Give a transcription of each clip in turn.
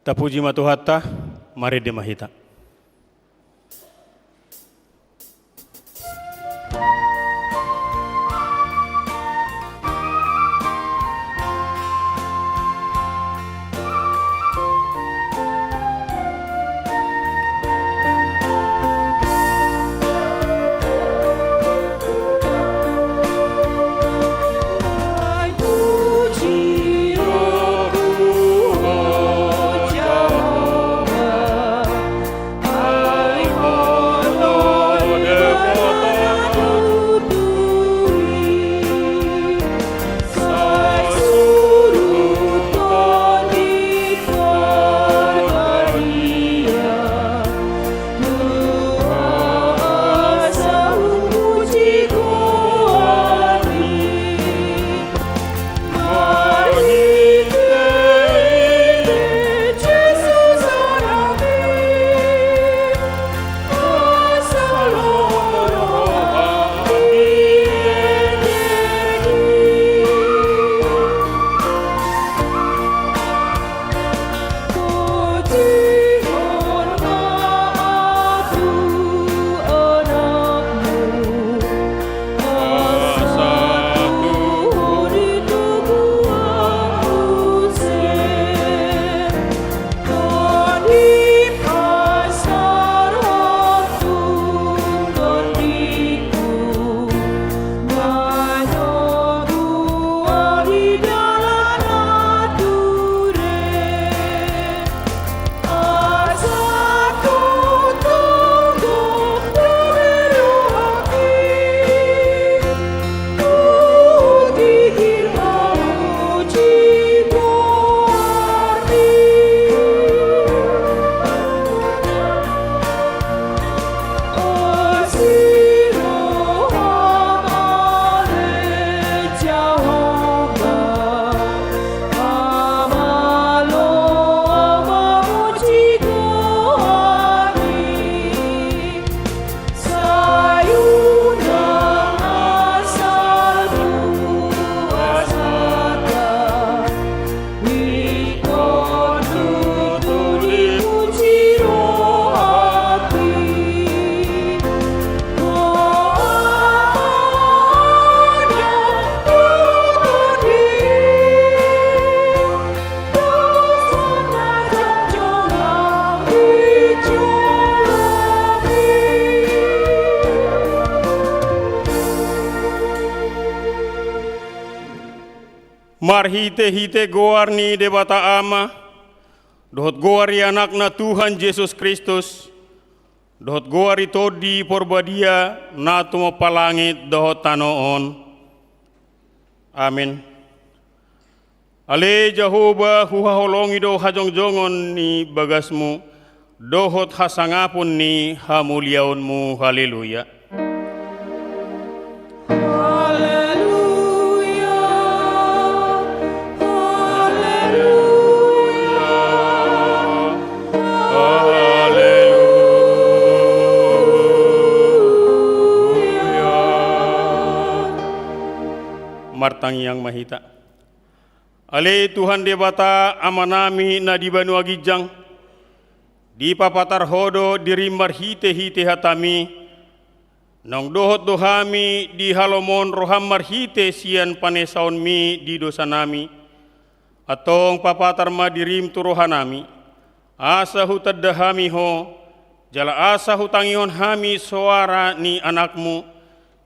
Tapuji matuhatta, mari demahita. Marhite-hite goarni debata ama, dohot goari anakna Tuhan Yesus Kristus, dohot goari todi porbadia natumo palangit dohot tanoon. Amin. Ale Jehovah huhaholongi do hajongjongon ni bagasmu, dohot hasangapun ni hamuliaunmu. Haleluya. Martang yang mahita. Ale Tuhan debata amanami na di banu agijang, di papatar hodo diri marhite-hite hatami, nong dohot dohami di halomon roham marhite sian panesaon mi di dosa nami, atong papatar madirim turohanami, asa hutadahami ho, jala asa hutangihon hami suara ni anakmu,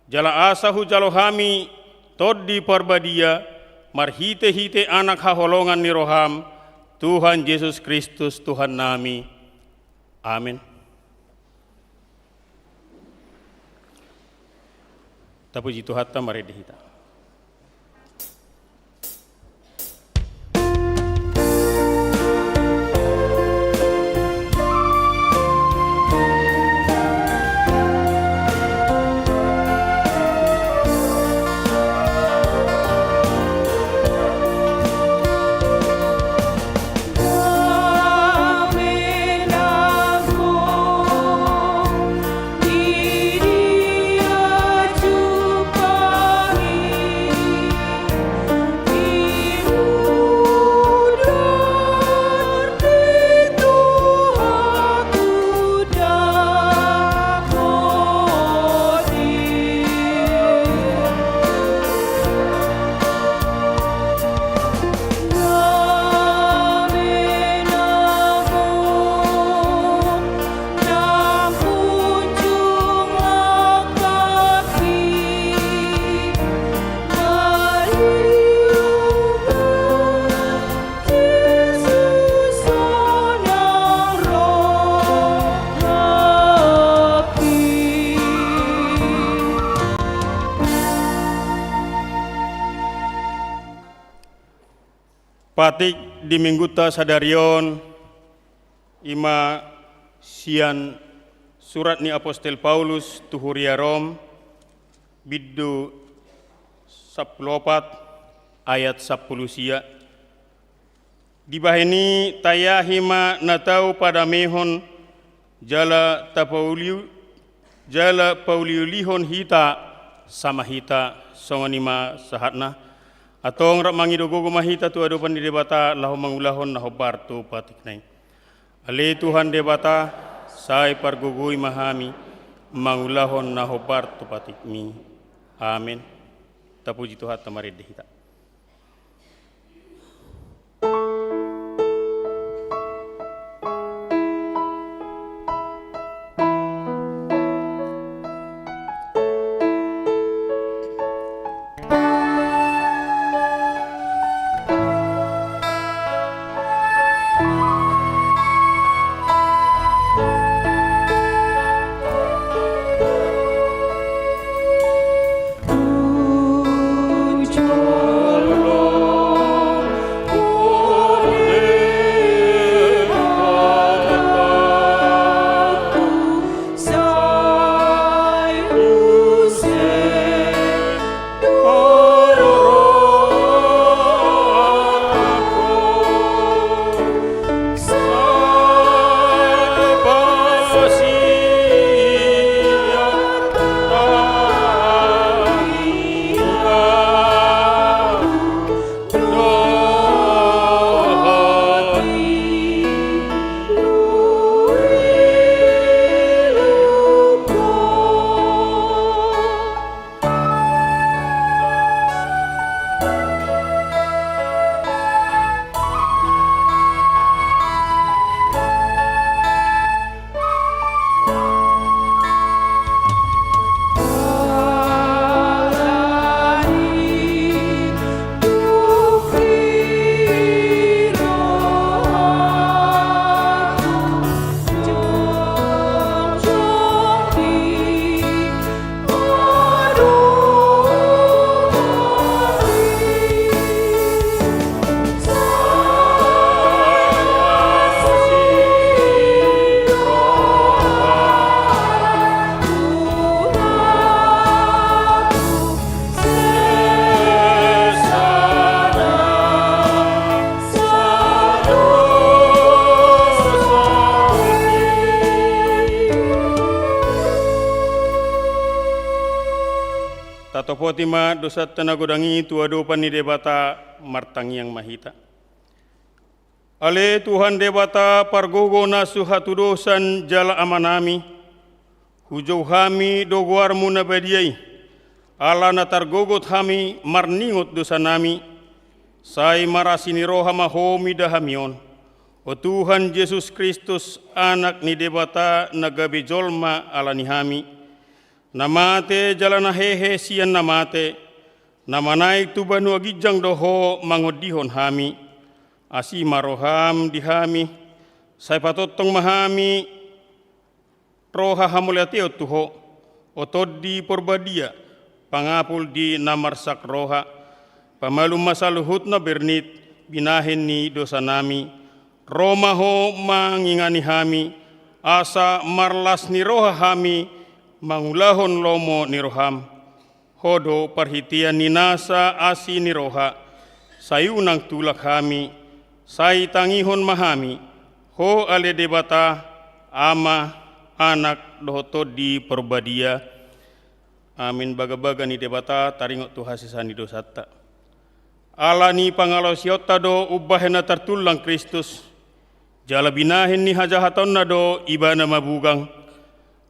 jala asa hujalohami tod di parbadia, marhite-hite anak haholongan ni roham, Tuhan Yesus Kristus Tuhan nami. Amin. Tapuji Tuhan mari dihita. Diri acupai patik di mingguta sadarion ima sian surat ni Apostel Paulus tuhuria Rom biddu 14 ayat 10 sia. Di bahini tayahima natau pada mehon jala pauliulihon hita sama hita songanima sahatna atong rak mangidogogo mahita tu adopan di debata lahu mangulahon naho bartu patik nai. Ale Tuhan debata sai pargugui mahami mangulahon naho bartu patik mi. Amin. Tapuji Tuhan tamarid hita. Potima dosa tenagodangi tuado pani debata martangi yang mahita. Ale Tuhan debata pargogo nasu hatu dosan jala amanami, hujau hami doguarmu nabadiai, ala natargogot hami marningot dosa nami, sai marasini roha mahomi dahamion. O Tuhan Yesus Kristus anak ni debata nagabe jolma ala nihami, namate jalana hehe sian namate, namanai tu banu agijang doho mangodihon hami, asi maroham dihami, sai patotong mahami, roha hamuliateo tuho, otod di porbadia, pangapul di namarsak roha, pamalum masaluhut na bernit, binahin ni dosa nami, Roma ho mangingani hami, asa marlas ni roha hami, mangulahon lomo ni roham, hodo perhitian ni nasa asi ni roha, sayunang tulak hami, say tangihon mahami, ho ale debata, ama, anak, dohoto di perbadia. Amin baga-baga ni debata, taringot tuhasisani dosata. Ala ni pangalaw siyota do ubahena tertulang Kristus, jala binahin ni hajahaton na do ibana mabugang,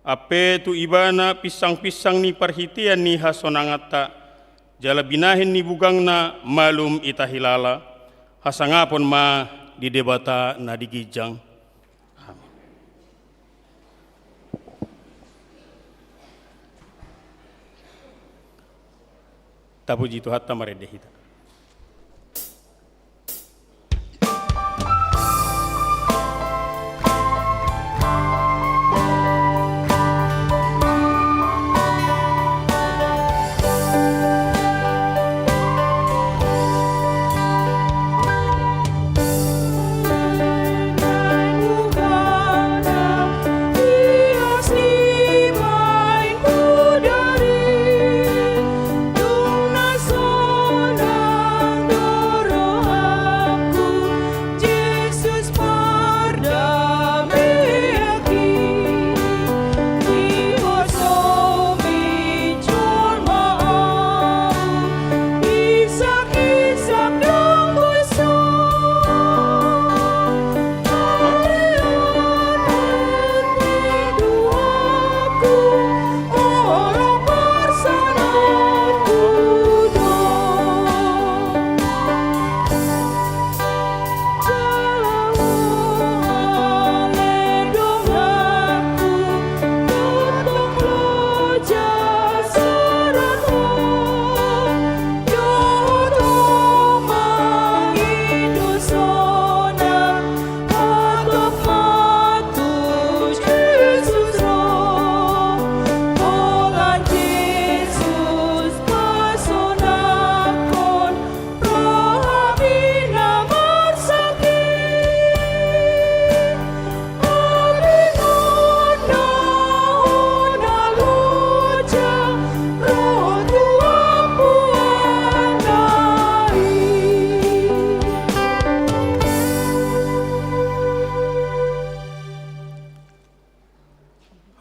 ape tu ibana pisang-pisang ni perhitian ni hasonangata, jala binahin ni bugang na malum itahilala, hasangapon ma di debata na digijang. Amin. Tapuji Tuhan tamarede.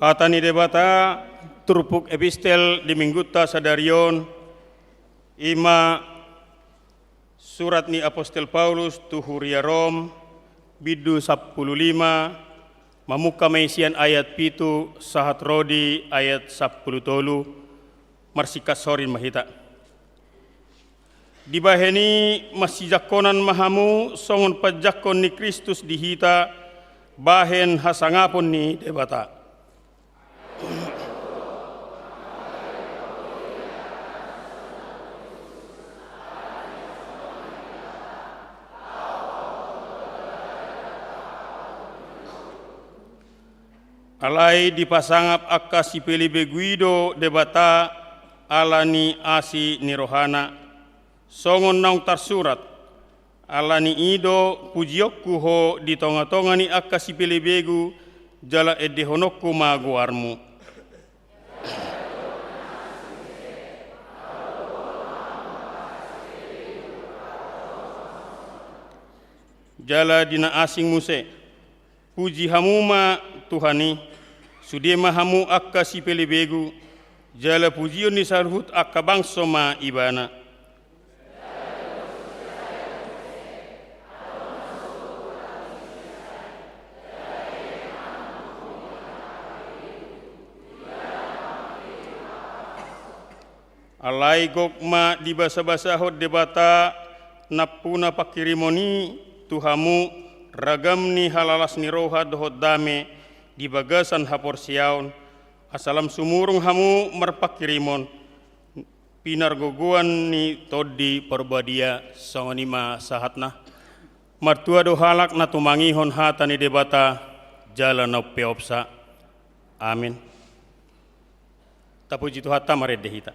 Hatani debata turpuk epistel di mingguta sadarion ima surat ni Apostel Paulus tu huria Rom bidu 15 mamuka maisian ayat pitu sahat rodi ayat 10 tolu marsikas sorin mahita. Dibaheni masih jakonan mahamu songon pajakon ni Kristus dihita bahen hasangapon ni debata. Alai dipasangap akka si Felipe Guido debata alani asi ni rohana songon naung tarsurat alani ido pujiokku ho di tonga-tonga ni akka si Felipe gu jala edehonokku maguarmu. Jala dina asing muse puji hamuma Tuhani sudema hamu akka si pelebegu jala pujion ni sarhut akka bangso ma ibana. Alai gokma di basa-basa hot debata napuna pakirimoni tuhamu ragam ni halalas ni roha dohot dame di bagasan hapor siaun asalam sumurung hamu merpakirimon pinar goguan ni todi perbadia songonima sahatna martua do halak na tumangihon hatani debata jalan no peopsa amin. Tapuji tu hatta maredehita.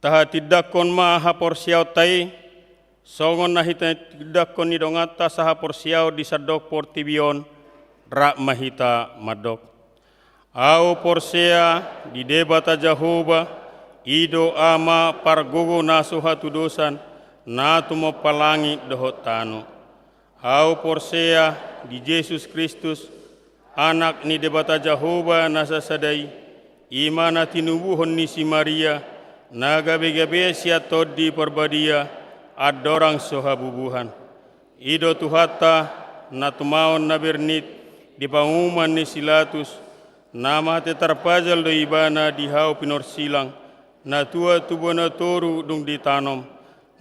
Taha tidakon ma hapor siaw tai songon nahita tidakon ni dongata sa hapor siaw di sadok portibion rak mahita madok. Au porsea di debata jahuba ido ama pargogo nasu hatu dosan natu mo palangi dohot tanu. Au porsea di Yesus Kristus anak ni debata jahuba nasa sadai imana tinubuhon ni si Maria nagabe-gabe sia todi perbadia adorang sohabubuhan. Ido tuhata natumaon nabernit di panguman ni silatus nama te terpajal do ibana di hau pinor silang na tua tubona toru dung ditanom,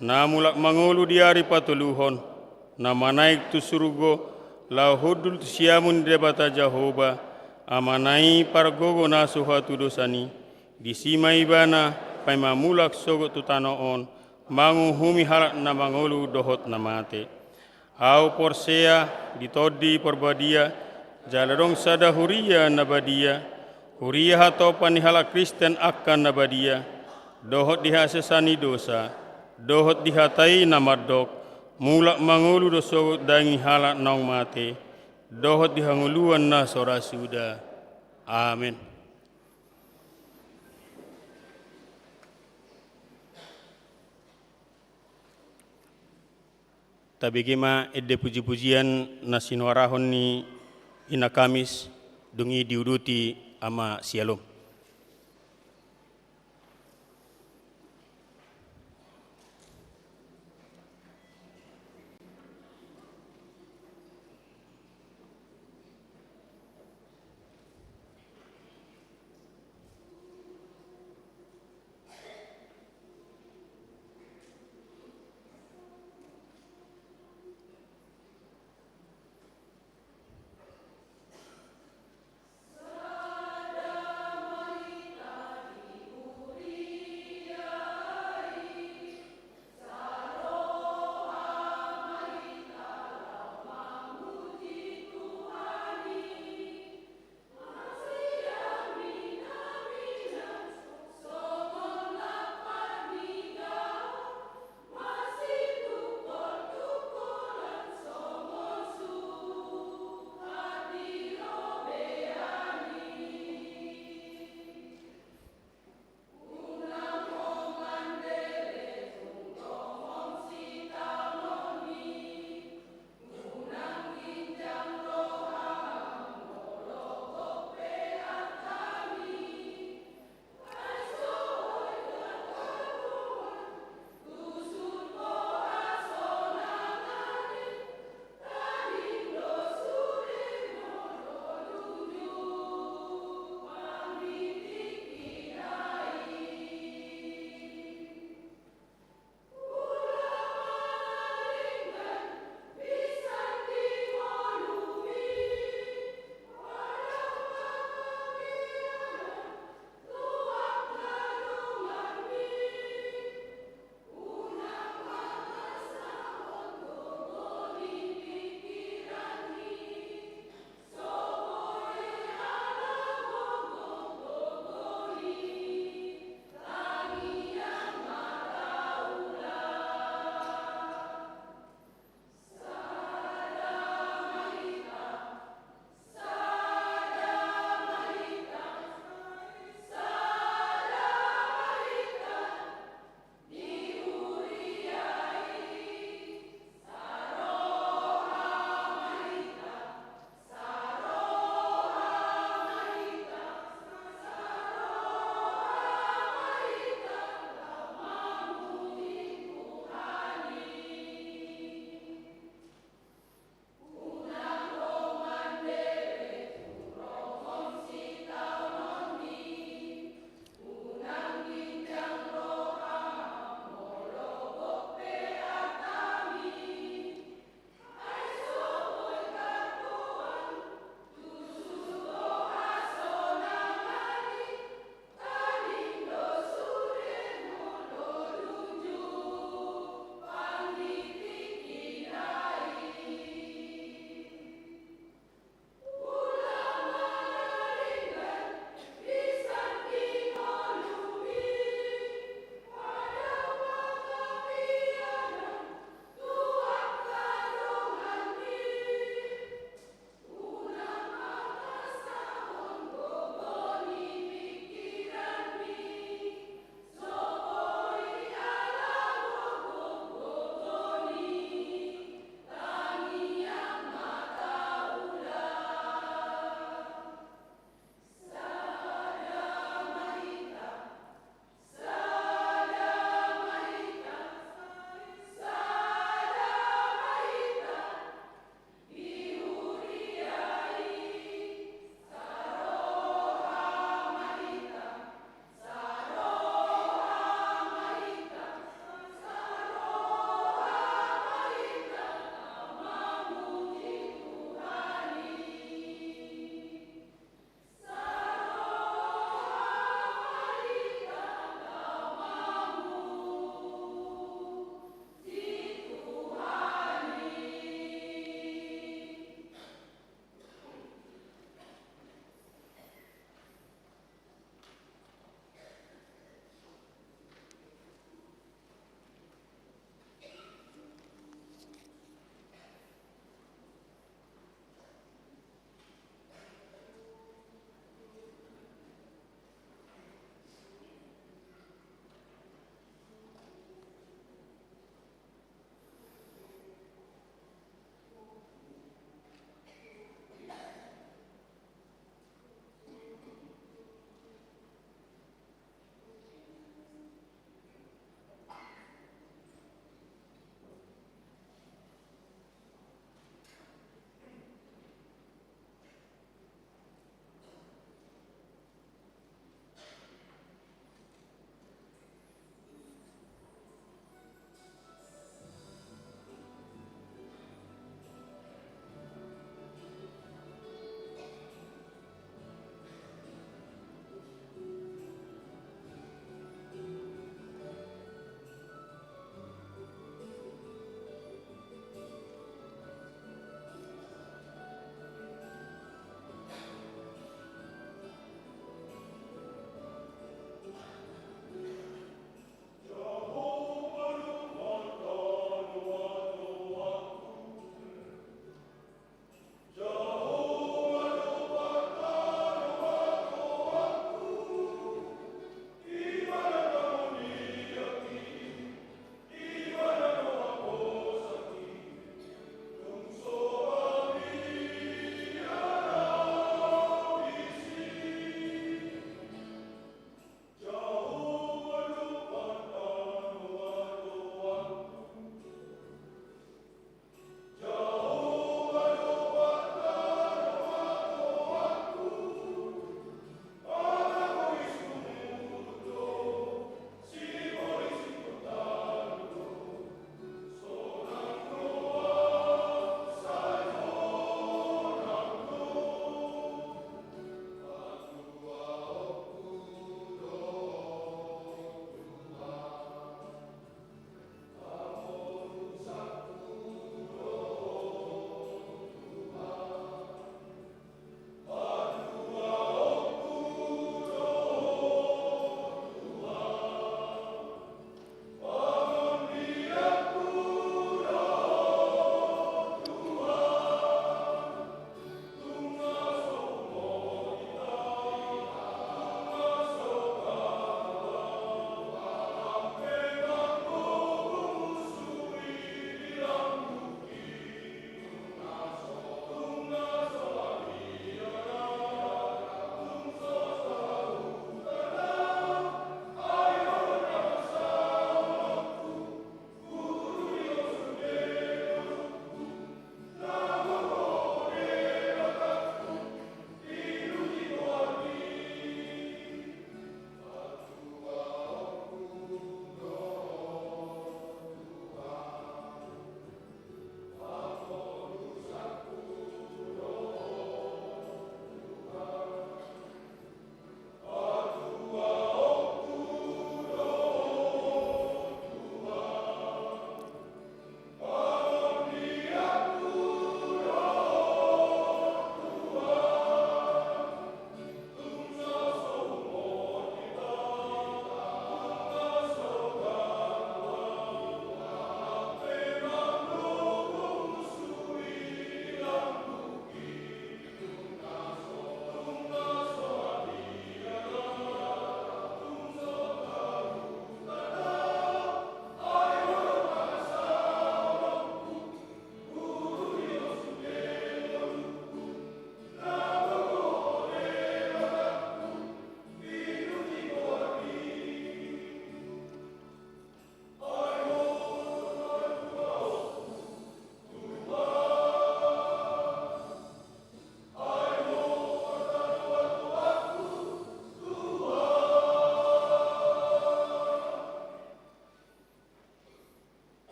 na mulak mangolu diari patuluhon, na manaik tu surugo, la hodul tu siamun debata Jahoba, amanai pargogo na suha tu dosani, disimai bana, pai mamulak sogo tu tanoon, mangu humi halak na mangolu dohot na mate. Au porsea ditodi porbadia, jaladong sada huria nabadia, huria hatopan halak Kristen akan nabadia, dohot diha sesani dosa, dohot dihatai namadok, mulak mangulu doso dangi halak naung mate, dohot dihanguluan na sora suda. Amin. Tabigima edde puji-pujian na sinuarahon ni ina Kamis dungi diuduti ama sialom.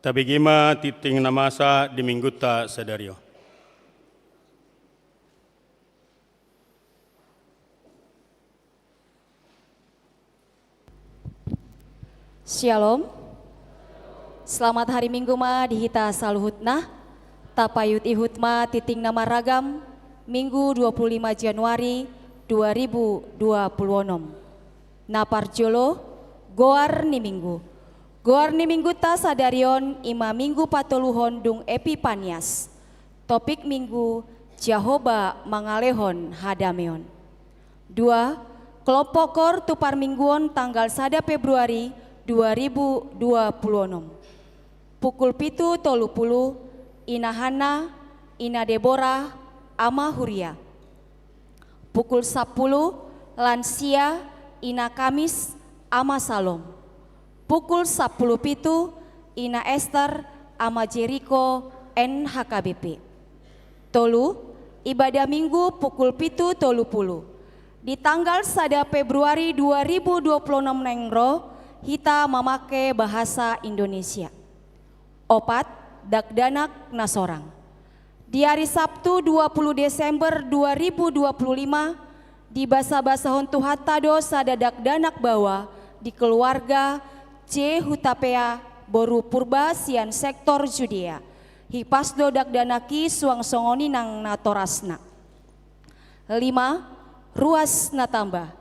tabegima titing namasa di mingguta sadario. Shalom. Selamat hari Minggu ma dihita saluhutna. Tapayut ihutma titing nama ragam Minggu 25 Januari 2026. Naparjolo goar ni Minggu. Goar ni Minggu ta sadarion ima Minggu patoluhon dung Epipanias. Topik Minggu Jehovah mangalehon hadameon. 2. Kelompok kor tupar mingguon tanggal 1 Februari 2026. Pukul 7.30 Ina Hana, Ina Deborah, Ama Huria. Pukul 10 Lansia, Ina Kamis, Ama Salom. Pukul 10.07 Ina Esther, Ama Jericho, NHKBP. Tolu ibadah minggu pukul 7.30 di tanggal 1 Februari 2026 nengro kita memakai bahasa Indonesia. Opat dakdanak nasorang. Di hari Sabtu 20 Desember 2025 di basa-basahon tuhatado sada dakdanak bawa di keluarga C Hutapea Boru Purba sian sektor Judea. Hipasdo dakdanaki suang songoni nang natorasna. 5. Ruas natambah.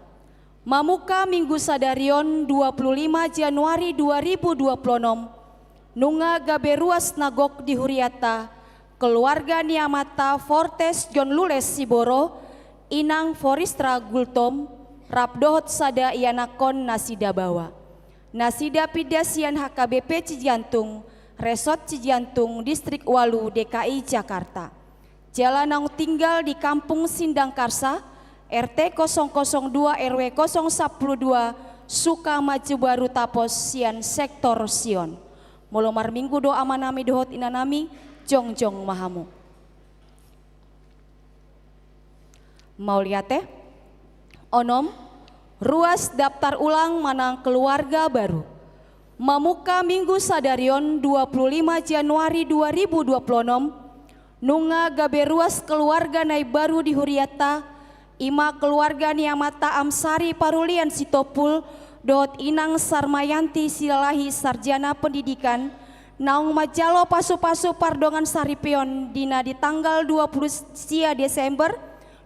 Mamuka Minggu Sadarion 25 Januari 2026 nunga gabe ruas nagok di Huriata keluarga Niamata Fortes John Lules Siboro inang Foristra Gultom rapdohot sada ianakon nasida bawa nasida pidasian HKBP Cijantung Resort Cijantung Distrik Walu DKI Jakarta. Jalan tinggal di Kampung Sindang Karsa RT 002 RW 012 Sukamaju Baru Tapos sian sektor Sion. Molomar minggu doa manami dohot inanami jongjong mahamu. Mau lihat onom ruas daftar ulang manang keluarga baru. Mamuka Minggu Sadarion 25 Januari 2026 nunga gabe ruas keluarga nai baru di Huriata ima keluarga Niamata Amsari Parulian Sitopul Dot Inang Sarmayanti Silalahi Sarjana Pendidikan Naung Majalo Pasu-Pasu Pardongan Saripion Dina di tanggal 20 Desember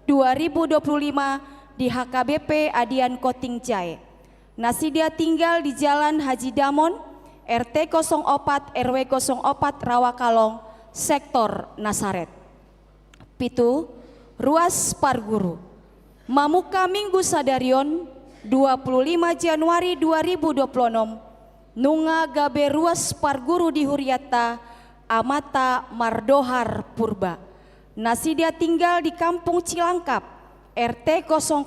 2025 di HKBP Adian Koting Jae. Nasidia tinggal di Jalan Haji Damon RT 04 RW 04 Rawakalong sektor Nasaret. 7. Ruas Parguru. Mamuka Minggu Sadarion 25 Januari 2026 nunga gabe ruas Parguru di Huriata Amata Mardohar Purba. Nasidia tinggal di Kampung Cilangkap RT 004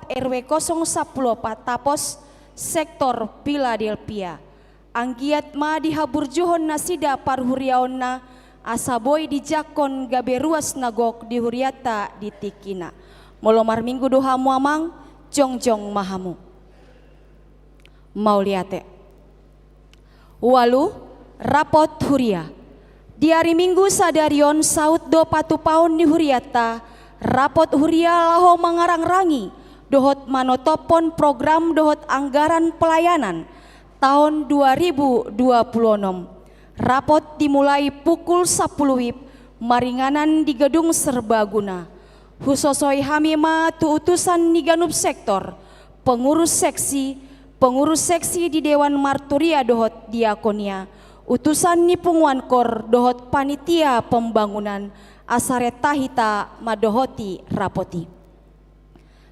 RW 014 Tapos sektor Philadelphia. Anggiat ma dihabur johon nasida parhuriaonna asaboy di jakon gabe ruas nagok di Huriata di Tikina. Molomar minggu doha muamang jongjong mahamu. Mau liate. Walu rapot Huria. Di hari Minggu Sadarion saut do patu paun di Huriata. Rapot Huria laho mangarang-rangi dohot manotopon program dohot anggaran pelayanan tahun 2026. Rapot dimulai pukul 10 WIB maringanan di gedung serbaguna. Husosoi hamima tu utusan niganup sektor, pengurus seksi di Dewan Marturia dohot diakonia, utusan nipunguan kor dohot panitia pembangunan asaret tahita madohoti rapoti.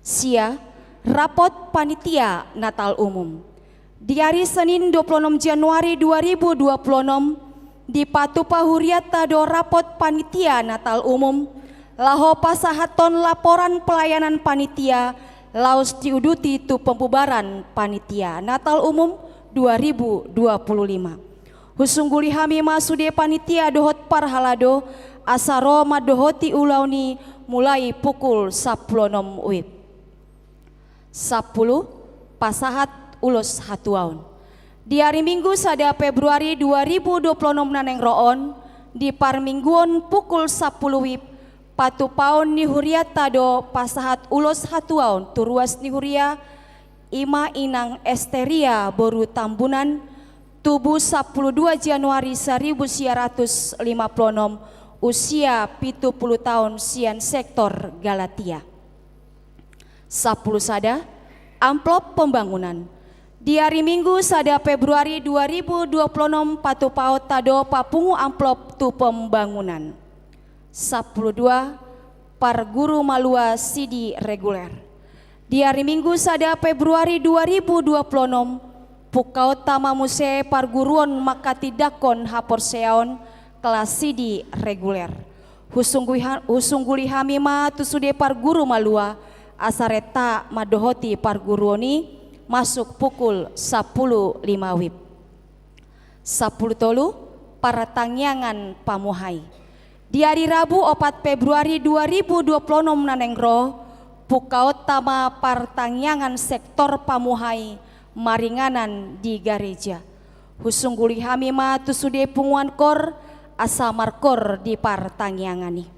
Sia rapot panitia Natal umum. Di hari Senin 26 Januari 2026 di Patupa Huriata do rapot panitia Natal umum laho pasahaton laporan pelayanan panitia laos diuduti tu pembubaran panitia Natal umum 2025. Husungguli hami masude panitia dohot parhalado asaro madohoti ulauni mulai pukul 10 WIB. 10 pasahat ulus hatuaun. Di hari Minggu sada Februari 2026 naneng roon di parmingguon pukul 10 wib patu paon ni huria tado pasahat ulos hatuaon turuas ni huria ima inang esteria boru tambunan tubuh 12 Januari 1956 usia 70 tahun sian sektor Galatia. 10 sada amplop pembangunan. Di hari Minggu sada Februari 2026 patu paut tado papungu amplop tu pembangunan. 12 par guru malua sidi reguler. Di hari Minggu sada Februari 2026 pukau tama muse par guruon makati dakon haporseaon kelas sidi reguler. Husungguli hamima tusude par guru malua asareta madohoti par guruoni masuk pukul 10.05 wib. 10 tolu para tangyangan pamuhai. Di hari Rabu 4 Februari 2026 naneng roh pukau tama par tangyangan sektor pamuhai maringanan di gereja. Husungguli hamima tusude punguan kor asa markor di par tangyangani.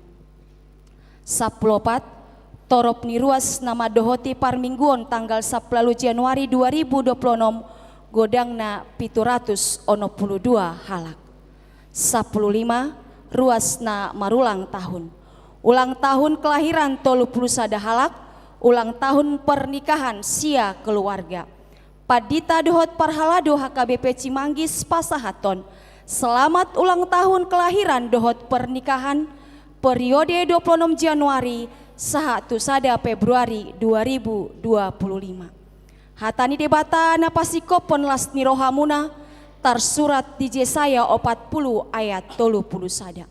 14 torop ni ruas nama dohoti parmingguon tanggal 10 Januari 2026 godangna 700 ono 22 halak. 15 ruas na marulang tahun. Ulang tahun kelahiran 31 halak, ulang tahun pernikahan sia keluarga. Padita dohot parhalado HKBP Cimanggis Pasahaton. Selamat ulang tahun kelahiran dohot pernikahan periode 26 Januari sahatu sada Februari 2025. Hatani debata napasikopon las nirohamuna tarsurat di Jesaya 40 ayat 30 sada.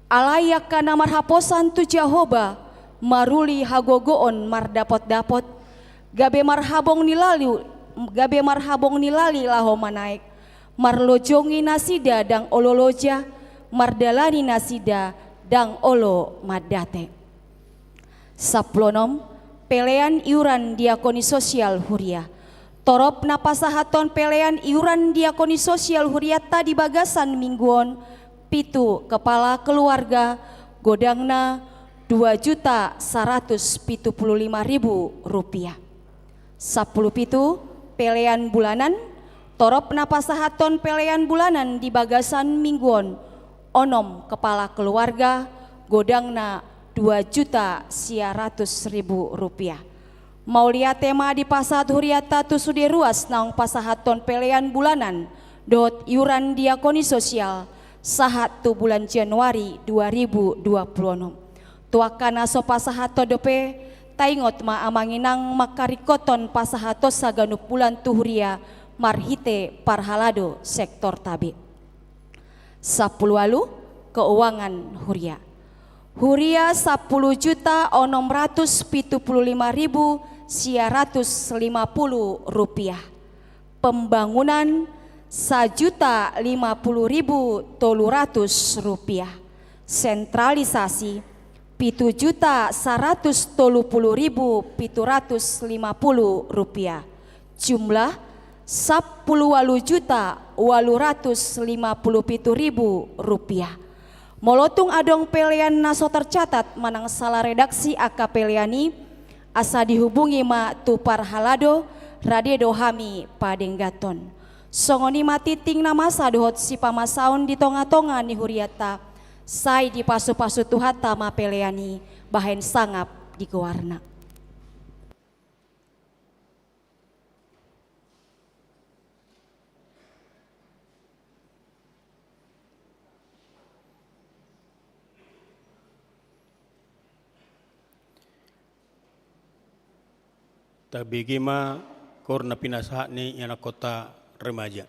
Alayak kana marhaposan tu Jehoba maruli hagogoon mardapot-dapot gabe marhabong nilali laho manaik marlojongi nasida dang ololoja mardalani nasida dang olo madate. 16 pelean iuran diakoni sosial huria. Torop napasahaton pelean iuran diakoni sosial huria tadi bagasan mingguon pitu kepala keluarga godangna 2.175.000 rupiah. 10 pitu pelean bulanan. Torop napasahaton pelean bulanan di bagasan mingguon onom kepala keluarga godangna 2.100.000 rupiah. Mau lihat tema di pasahat huriata tu sude ruas naung pasahaton pelean bulanan dot iuran diakoni sosial sahat tu bulan Januari 2026. Tuakana so pasahato dope taingot ma amanginang makarikoton pasahato saganu bulan tu huria marhite parhalado sektor tabi. 10 walu keuangan huria. Huria 10.675.950 rupiah. Pembangunan 1.050.300 rupiah. Sentralisasi 7.130.750 rupiah. Jumlah 10.857.000 rupiah. Molotung adong pelean naso tercatat manang salah redaksi aka peleani asa dihubungi ma tupar halado radedo hami padenggaton. Songoni mati ting nama sadohot si pamasaun di tonga-tonga ni huriata sai di pasu-pasu tuhata ma peleani bahen sangap di kewarna. Tabigi ma korna pinasahat ni yana kota remaja.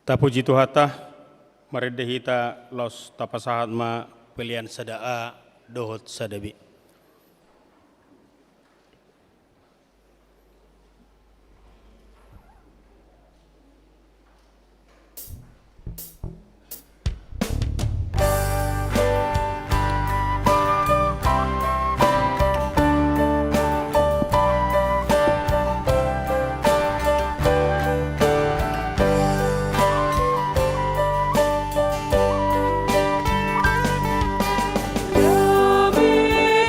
Tapuji Tuhata, maredehita los tapasahat ma pilihan sadaa dohot sadabi. Kami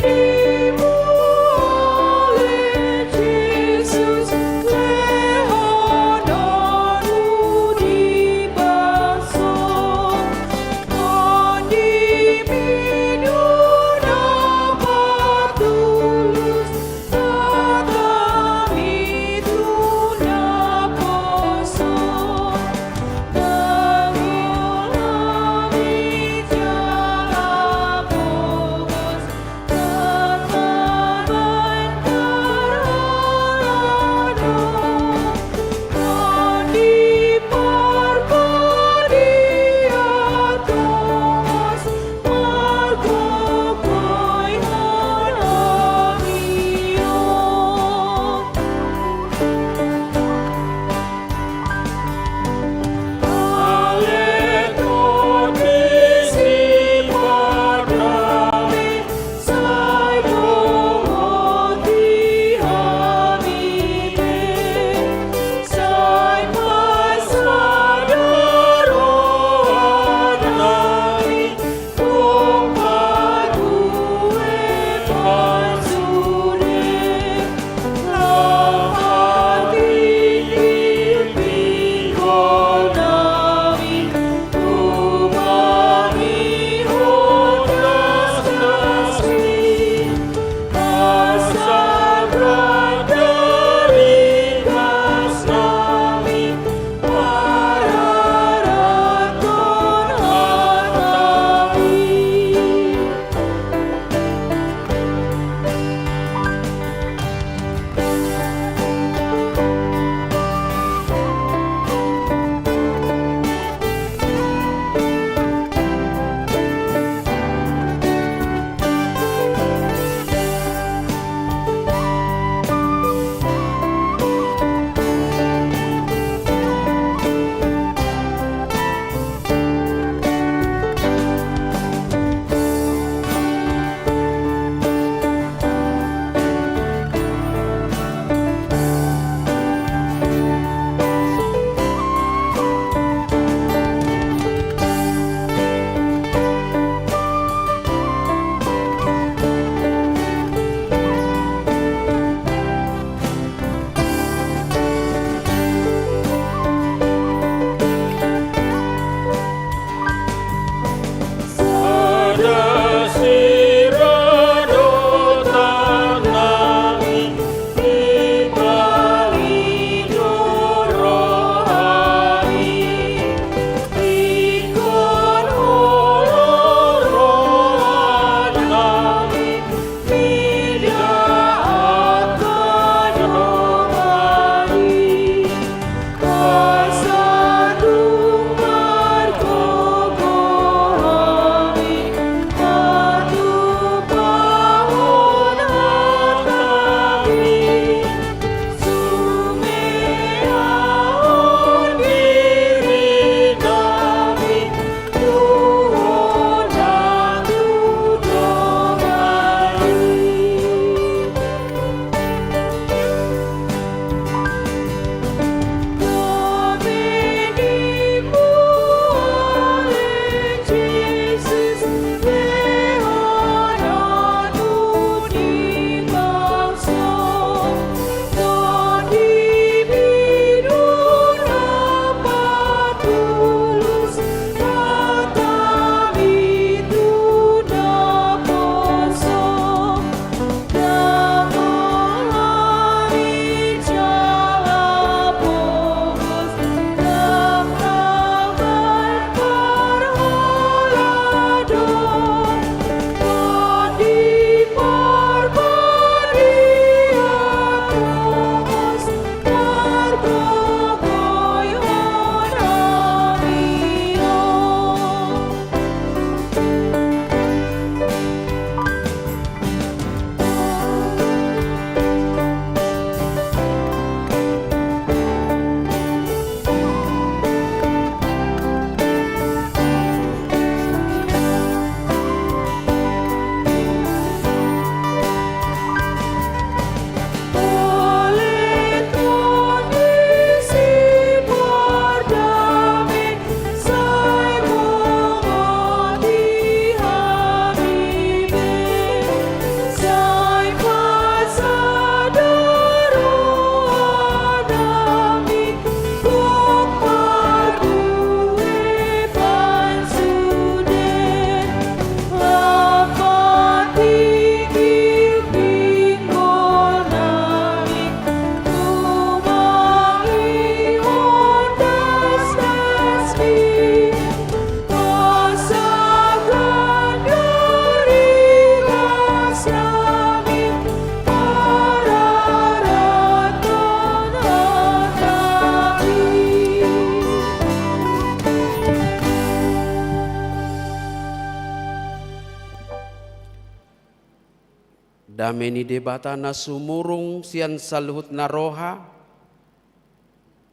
dameni debata na sumurung sian saluhut na roha,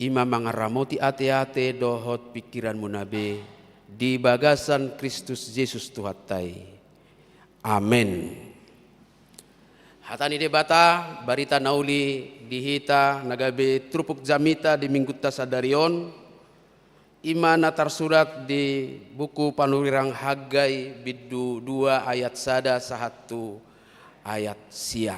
ima mangaramoti ate-ate dohot pikiran munabe di bagasan Kristus Yesus Tuhatai. Amin. Hatani debata barita nauli dihita nagabe trupuk jamita di minggu tasadarion, imana tersurat di buku Panurirang Hagai bidu 2 ayat 1 sahatu ayat sia.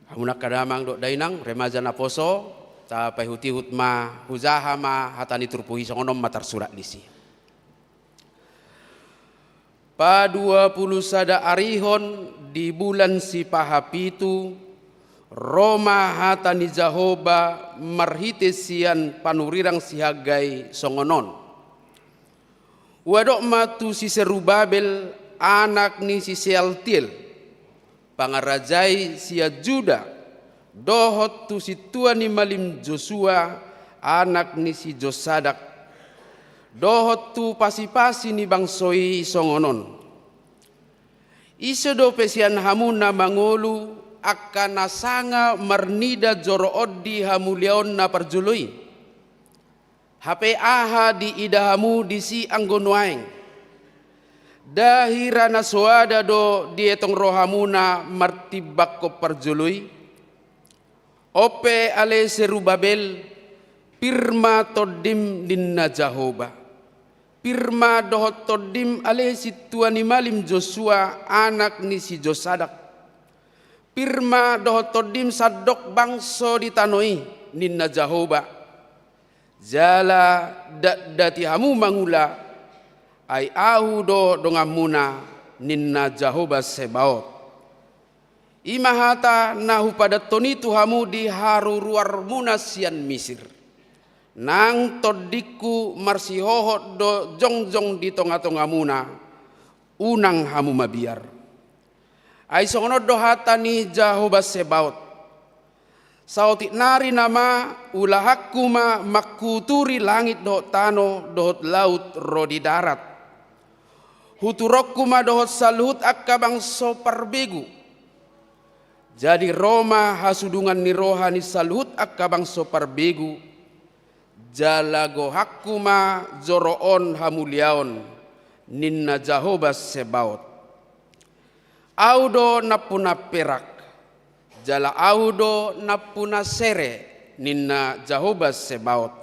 Hamunak kadamang dok dainang remaja na poso tapai huti hutma huzahama hatani turpuhi songonom matar surat disi. Pa 20 sada arihon di bulan si pahapitu Roma hatani Jahoba marhite sian panurirang si Hagai songonon. Wadok matu si Serubabel anak ni si Sealtiel pangarajai sia Juda dohot tu si tuan ni malim Joshua anak ni si Josadak dohot tu pasi-pasi ni bangsoi songonon. Iso do pesian hamuna mangolu akan nasanga marnida joro oddi hamulion na parjului. Hape aha di idahamu disi anggonuaeng. Dahira na suada do dietong rohamuna martibak ko parjului. Ope ale Serubabel pirma todim dinna Jahoba. Pirma dohot todim ale si tuani malim Joshua anak ni si Josadak. Pirma dohot todim sadok bangso ditanoi ninna Jahoba. Jala dati hamu mangula ai ahu do dongamuna ninna Jahoba Sebaot. Imahata nahu pada tonitu hamu di haru ruar munasian Misir. Nang todiku marsihohot do jongjong di tonga-tongamuna unang hamu mabiar. Ai songono dohatani Jahoba Sebaot. Sautik nari nama ulahakuma makuturi langit dohot tano dohot laut rodi darat. Huturokuma dohot saluhut akabang soparbegu. Jadi Roma hasudungan ni rohani saluhut akabang soparbegu. Jalago hakuma joroon hamuliaon ninna Jahoba Sebaot. Audo napuna perak, jala audo napuna sere ninna Jahoba Sebaot.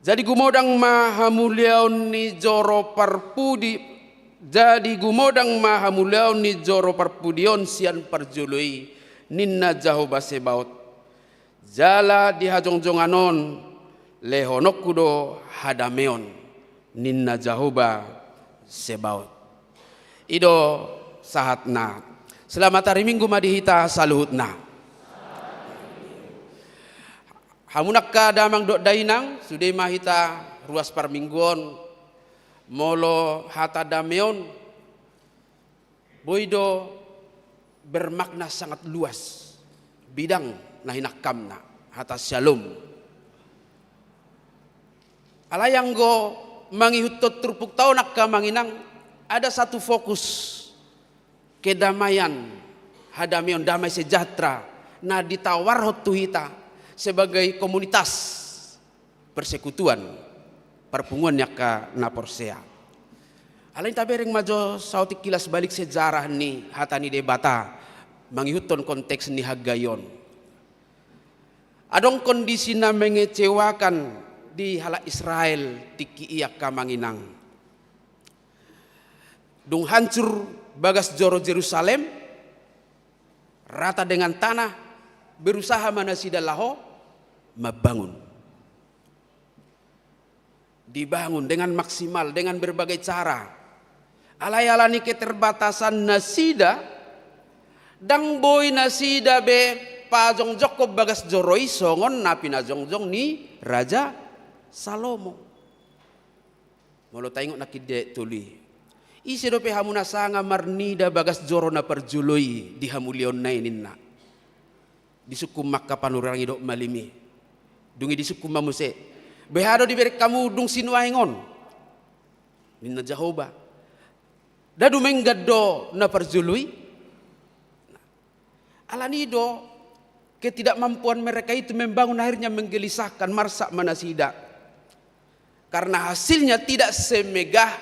Jadi gumodang mahamuliaon ni joro parpudi, jadi gumodang mahamuliaon ni joro parpudion sian parjului ninna Jahoba Sebaot. Jala dihajong-jonganon lehonokudo hadameon ninna Jahoba Sebaot. Ido sahatna. Selamat hari Minggu madihita saluhutna. Hamunak ka damang dok dainang sudah mahita ruas parmingguon molo hata dameon boido bermakna sangat luas bidang nahinak kamna hata shalom. Alayang go mangihutot turpuk tau nak ka manginang ada satu fokus kedamaian hadamion damai sejahtera na ditawar hotuhita sebagai komunitas persekutuan perpunguan yaka na porsea. Alain tabereng majo sautik kilas balik sejarah ni hatani debata mangihuton konteks ni Hagayon. Adong kondisi na mengecewakan di hala Israel tiki iya kamanginang. Dung hancur bagas joro Jerusalem rata dengan tanah berusaha manasida laho membangun dibangun dengan maksimal dengan berbagai cara alayalani keterbatasan nasida dang boy nasida be pajong joko bagas joroi songon napi na jongjong ni Raja Salomo molo tengok nakide tuli isi dope hamuna sanga marnida bagas joro na perjului di hamulion na ininna. Di suku Makka panurang idok malimi. Dungi di suku mamuse. Behado di berek kamu dung sinuaingon. Ninna Jahoba. Dadu menggaddo na perzului. Alanido ketidakmampuan mereka itu membangun akhirnya menggelisahkan Marsa Manasida. Karena hasilnya tidak semegah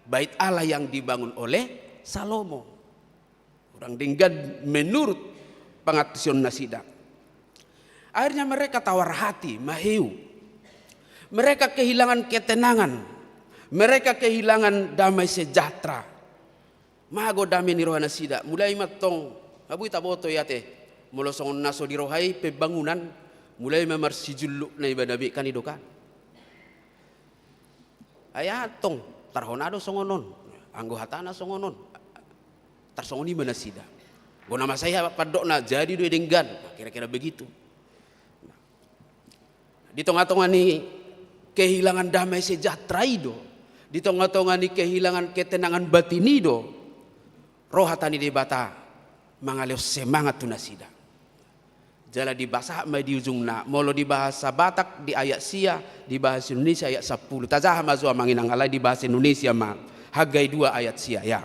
bait Allah yang dibangun oleh Salomo. Orang denggad menurut pengatusan Nasida. Akhirnya mereka tawar hati, maheu. Mereka kehilangan ketenangan. Mereka kehilangan damai sejahtera. Mago damai ni rohana sida. Mulai matong abu taboto yate. Mulosong naso di rohai pembangunan. Mulai memarsi juluk na ibadabi kanidokan. Ayatong tarhonado songonon. Anggo hatana songonon. Tarsongoni mana sida. Guna nama saya padok na jadi dua denggan. Kira-kira begitu. Di tengah-tengah ni kehilangan damai sejahtera itu, di tengah-tengah ni kehilangan ketenangan batin itu, rohatani di bata mangaleo semangat tunasida. Jala di bahasa mai di ujungna, molo di bahasa Batak di ayat sia, di bahasa Indonesia ayat 10. Tazah mazua manginang alai di bahasa Indonesia ma Hagai 2 ayat sia ya.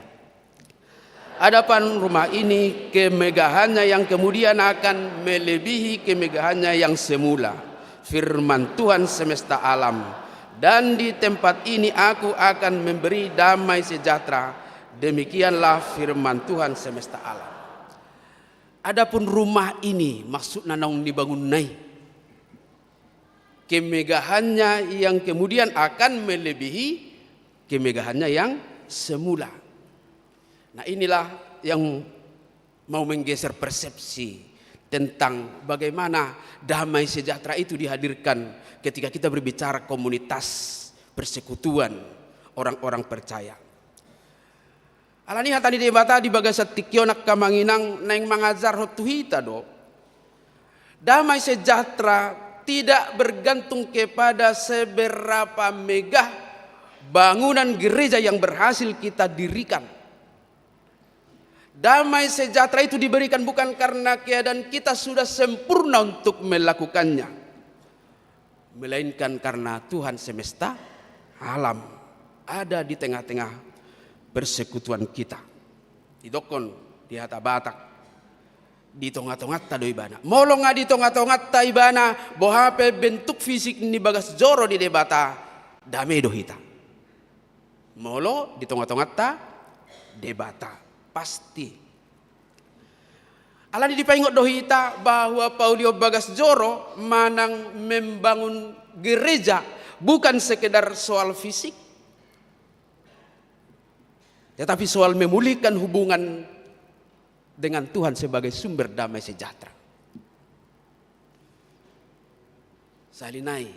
Adapun rumah ini kemegahannya yang kemudian akan melebihi kemegahannya yang semula. Firman Tuhan semesta alam, dan di tempat ini aku akan memberi damai sejahtera. Demikianlah firman Tuhan semesta alam. Adapun rumah ini maksudnya naung dibangun naik, kemegahannya yang kemudian akan melebihi kemegahannya yang semula. Nah inilah yang mau menggeser persepsi tentang bagaimana damai sejahtera itu dihadirkan ketika kita berbicara komunitas persekutuan orang-orang percaya. Alani hatani debata di bagasat tikionak kamanginang neng mangajar hotuhita do. Damai sejahtera tidak bergantung kepada seberapa megah bangunan gereja yang berhasil kita dirikan. Damai sejahtera itu diberikan bukan karena keadaan kita sudah sempurna untuk melakukannya, melainkan karena Tuhan semesta alam ada di tengah-tengah persekutuan kita. Di dokon, di hata Batak, di tongat-tongat ta ibana. Molo nga di tongat-tongat ta ibana, bohape bentuk fisik ni bagas joro di debata, dame dohita. Molo di tongat-tongat ta debata. Pasti. Alani dipaingot dohita bahwa Paulio Bagas Joro manang membangun gereja bukan sekedar soal fisik, tetapi soal memulihkan hubungan dengan Tuhan sebagai sumber damai sejahtera. Salinai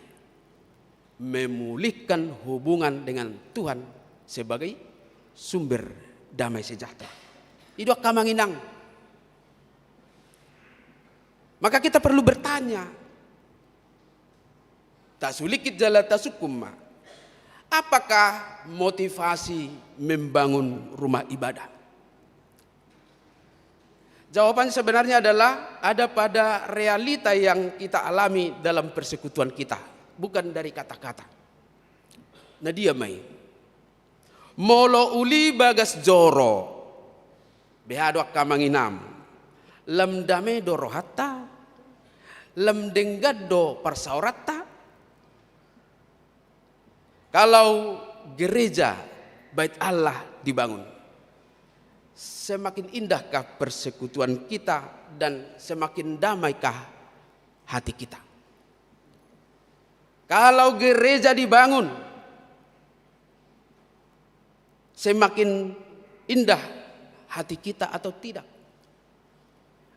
memulihkan hubungan dengan Tuhan sebagai sumber damai sejahtera. Itu kamanginang. Maka kita perlu bertanya. Tak sulikit jala tasukumma. Apakah motivasi membangun rumah ibadah? Jawaban sebenarnya adalah ada pada realita yang kita alami dalam persekutuan kita, bukan dari kata-kata. Nah dia mai. Molo uli Bagas Joro behado kamanginam lam dame dorohatta lam denggado parsaurata. Kalau gereja bait Allah dibangun, semakin indahkah persekutuan kita dan semakin damaikah hati kita. Kalau gereja dibangun, semakin indah hati kita atau tidak?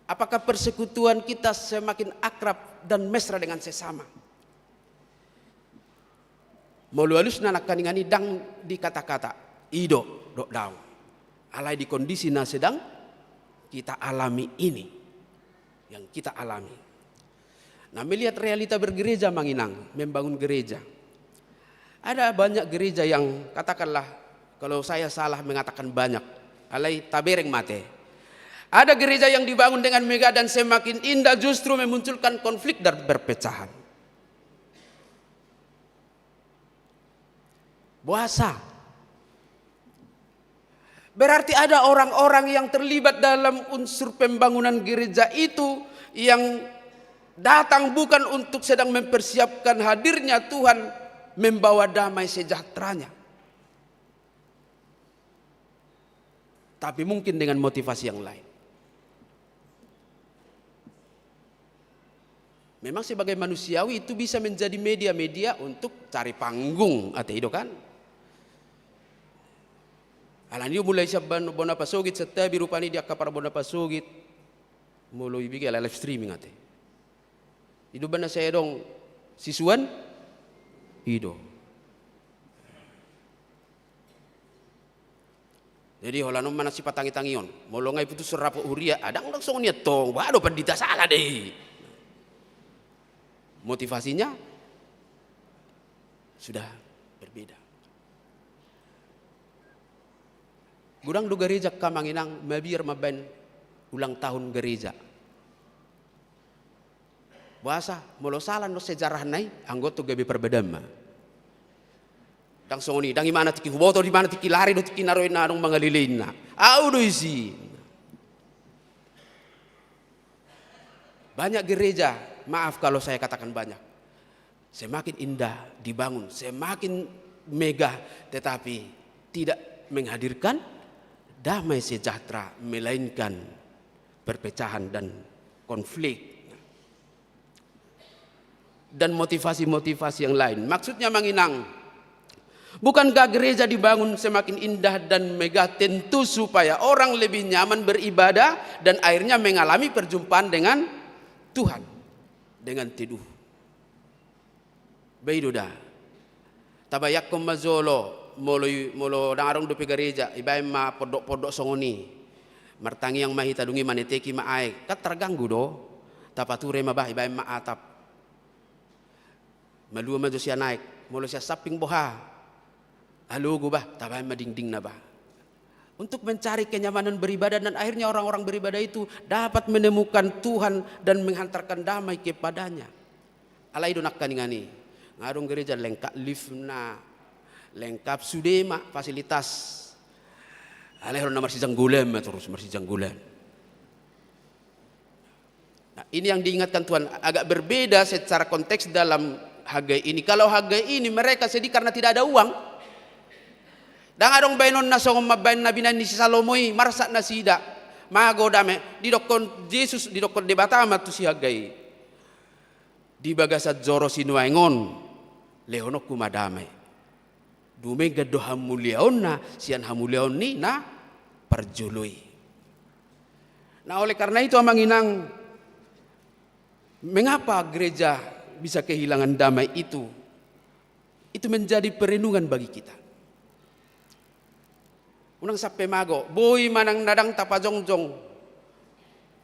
Apakah persekutuan kita semakin akrab dan mesra dengan sesama? Malu-alus nanak kaningani dang di kata-kata ido dok daun. Alai di kondisi na sedang kita alami ini, yang kita alami. Nah melihat realita bergereja manginang, membangun gereja. Ada banyak gereja yang katakanlah, kalau saya salah mengatakan banyak, alai tabereng mate. Ada gereja yang dibangun dengan megah dan semakin indah justru memunculkan konflik dan perpecahan. Puasa. Berarti ada orang-orang yang terlibat dalam unsur pembangunan gereja itu yang datang bukan untuk sedang mempersiapkan hadirnya Tuhan membawa damai sejahteranya, tapi mungkin dengan motivasi yang lain. Memang sebagai manusiawi itu bisa menjadi media-media untuk cari panggung atau itu kan. Alaniyo mulai saban bona pasogit setabi rupani dia kapar bona pasogit mulai bigay live streaming ate. Ido ba na saya dong sisuan? Ido. Jadi holanong mana si patangi-tangion, molongay putus serapo uria, adang langsung niya tong, wado pandita salah deh. Motivasinya sudah berbeda. Gudang do gereja kamanginang mabir maben ulang tahun gereja. Bahasa molo salan no sejarah nai anggoto gabe perbedama. Dang songoni dang imana tiki huboto di mana tiki lari do tiki naroy na nong mga lilin na. Audo isi. Banyak gereja, maaf kalau saya katakan banyak, semakin indah dibangun, semakin megah, tetapi tidak menghadirkan damai sejahtera, melainkan perpecahan dan konflik dan motivasi-motivasi yang lain. Maksudnya manginang, bukankah gereja dibangun semakin indah dan megah tentu supaya orang lebih nyaman beribadah dan akhirnya mengalami perjumpaan dengan Tuhan dengan teduh. Baiduda tabayak ko mazolo molo dangarong do gereja ibay ma podok-podok songoni martangi yang mahita dungi maneteki maay kat terganggu do tapature mabah ibay ma atap malua majo siya naik molo siya saping boha alugo bah tabay madingding na ba untuk mencari kenyamanan beribadah dan akhirnya orang-orang beribadah itu dapat menemukan Tuhan dan menghantarkan damai kepadanya. Alai do nakkaningani ngarong gereja lengkap lift na lengkap sudema fasilitas alehron na marsijang gulen terus marsijang gulen. Nah, ini yang diingatkan Tuhan agak berbeda secara konteks dalam Hagai ini. Kalau Hagai ini mereka sedih karena tidak ada uang. Dan adong bainon na song mabain na binan ni si Salomoy marasa na sida mago dame di dokon Jesus di dokon debata matu si Hagai di bagasat joro sinuaingon leonok kumadame dume gado hamuliaon na sian hamuliaon ni na perjului. Nah oleh karena itu amanginang, mengapa gereja bisa kehilangan damai itu menjadi perenungan bagi kita. Unang sape mago, boy manang nadang tapajongjong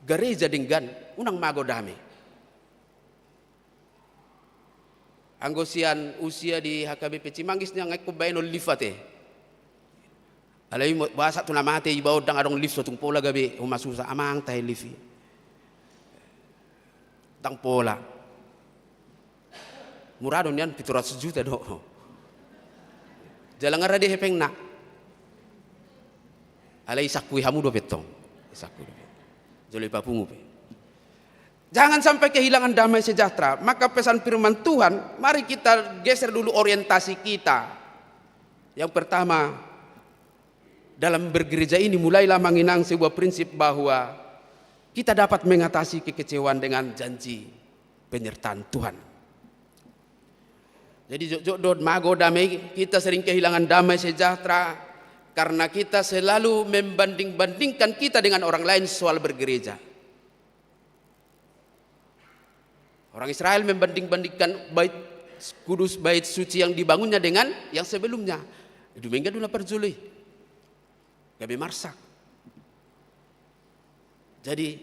gereja dinggan, unang mago dami. Anggosian usia di HKBP Cimanggis niya ngek kubayin ol lifate. Alay mo basa tu namate ibaw dang adong lift tung pola gabi umasusa amang tay lifi. Dang pola. Murado niyan 700 juta do. Jalang ara di hepeng na. Alay sakui hamu do betong. Sakui. Joloi papungu pe. Jangan sampai kehilangan damai sejahtera. Maka pesan firman Tuhan, mari kita geser dulu orientasi kita. Yang pertama, dalam bergereja ini mulailah menginang sebuah prinsip bahwa kita dapat mengatasi kekecewaan dengan janji penyertaan Tuhan. Jadi jodot mago damai, kita sering kehilangan damai sejahtera karena kita selalu membanding-bandingkan kita dengan orang lain soal bergereja. Orang Israel membanding-bandingkan bait kudus, bait suci yang dibangunnya dengan yang sebelumnya. Dumengga duna perjuli. Gabe marsak. Jadi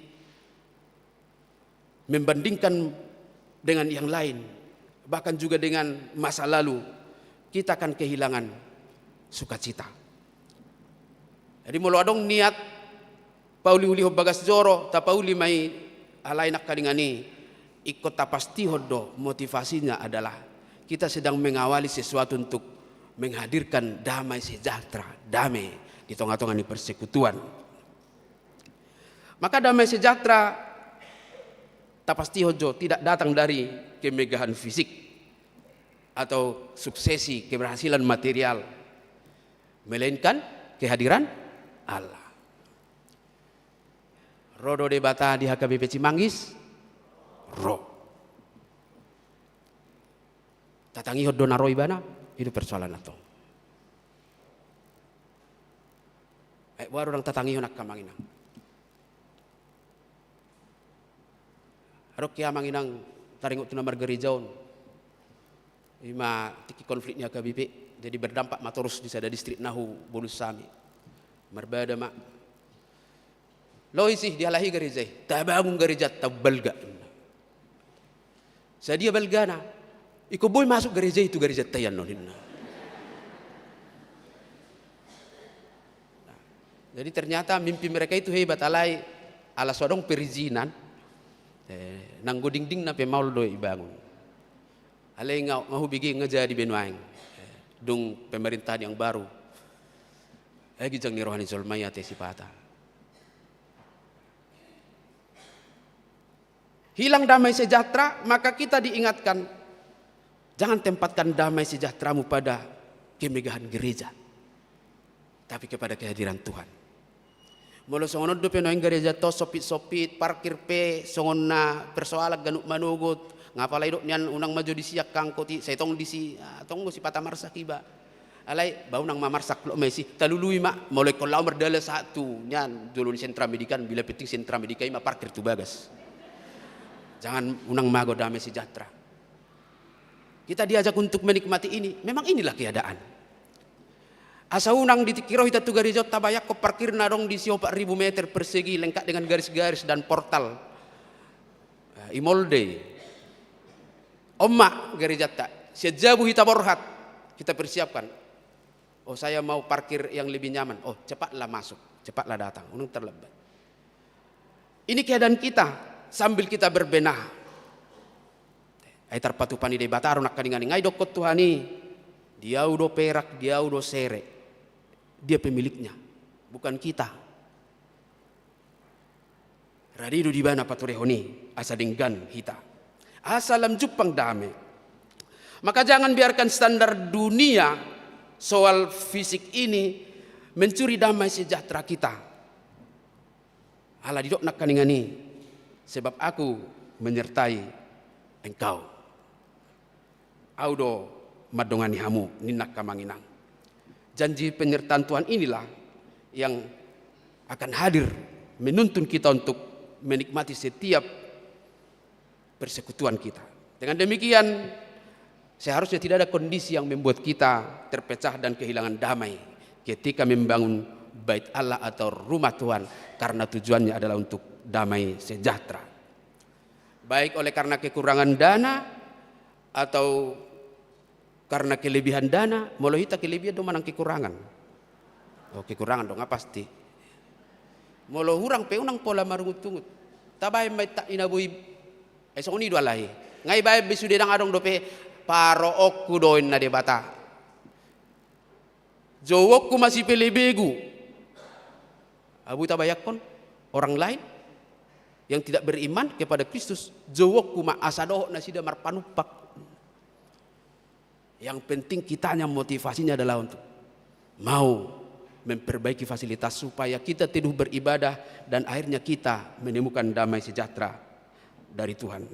membandingkan dengan yang lain, bahkan juga dengan masa lalu, kita akan kehilangan sukacita. Jadi mulu adong niat pauli uli bagas joro, tapauli mai alai nak kadingani ikut tapasti hodo, motivasinya adalah kita sedang mengawali sesuatu untuk menghadirkan damai sejahtera, damai hitung-hitungan di persekutuan. Maka damai sejahtera tak pasti hojo tidak datang dari kemegahan fisik atau suksesi keberhasilan material, melainkan kehadiran Allah. Rodo de bata di HKBP Cimanggis, roh. Tatangi hodo naroi bana, itu persoalan atau. Baru orang tatangi nak kamanginang. Harok kia manginang taringot tuna margerijaon. Ima tiki konfliknya KBP, jadi berdampak matorus di sada distrik Nahu Bonus Sami. Marbada mak. Loi sih dialahi gereja, tabangun gereja tabalga. Sadia balgana, iko boy masuk gereja itu gereja tayan nonin. Jadi ternyata mimpi mereka itu hebat, alai ala sodong perizinan, nanggo ding na pemaul doi bangun. Alai ngau bigi ngeja di Benuang, dung pemerintahan yang baru. Gijang ni rohani solmaya te sipata. Hilang damai sejahtera, maka kita diingatkan, jangan tempatkan damai sejahteramu pada kemegahan gereja, tapi kepada kehadiran Tuhan. Molo songono do penoing gereja to sopit-sopit, parkir pe, songona persoalan ganuk manugut, ngapalai dok nian unang maju di siak kangkoti, saya tong disi, tong si pata marsak iba. Alai bau nang mamarsak lo mesi, talului mak, mulai kolau merdala satu, nian dulu di sentra medikan, bila penting sentra medikan ima parkir tu bagas. Jangan unang mago damai sejahtera. Kita diajak untuk menikmati ini. Memang inilah keadaan. Asa unang ditikiro kita tu gereja tabayak ko parkir narong di 4.000 meter persegi lengkap dengan garis-garis dan portal. Imolde. Omma gereja tak. Sejabu hita borhat. Kita persiapkan. Oh saya mau parkir yang lebih nyaman. Oh cepatlah masuk. Cepatlah datang. Unang terlambat. Ini keadaan kita. Sambil kita berbenah, ai tarpatupani de bataro nak kadingani ngai dokot Tuhani, dia udah perak, dia udah sere, dia pemiliknya, bukan kita. Radidu di bana paturehoni, asa dinggan hita, asalam jupang dame. Maka jangan biarkan standar dunia soal fisik ini mencuri damai sejahtera kita. Ala didok nak kadingani. Sebab aku menyertai engkau. Audo madongani hamu ninak kamanginang. Janji penyertaan Tuhan inilah yang akan hadir menuntun kita untuk menikmati setiap persekutuan kita. Dengan demikian seharusnya tidak ada kondisi yang membuat kita terpecah dan kehilangan damai ketika membangun bait Allah atau rumah Tuhan, karena tujuannya adalah untuk damai sejahtera. Baik oleh karena kekurangan dana atau karena kelebihan dana, molohita kelebihan do manang kekurangan. Oh kekurangan dong pasti. Molo hurang pe unang pola marungut-tungut. Tabay may ta inabui esok ni do alai. Ngai bay bisude dang adong do pe paro okku doin na de bata. Jowokku masih pelebegu. Abu tabayak kon orang lain yang tidak beriman kepada Kristus, jowokku ma asadoh nasida marpanupak. Yang penting kitanya motivasinya adalah untuk mau memperbaiki fasilitas supaya kita teduh beribadah dan akhirnya kita menemukan damai sejahtera dari Tuhan.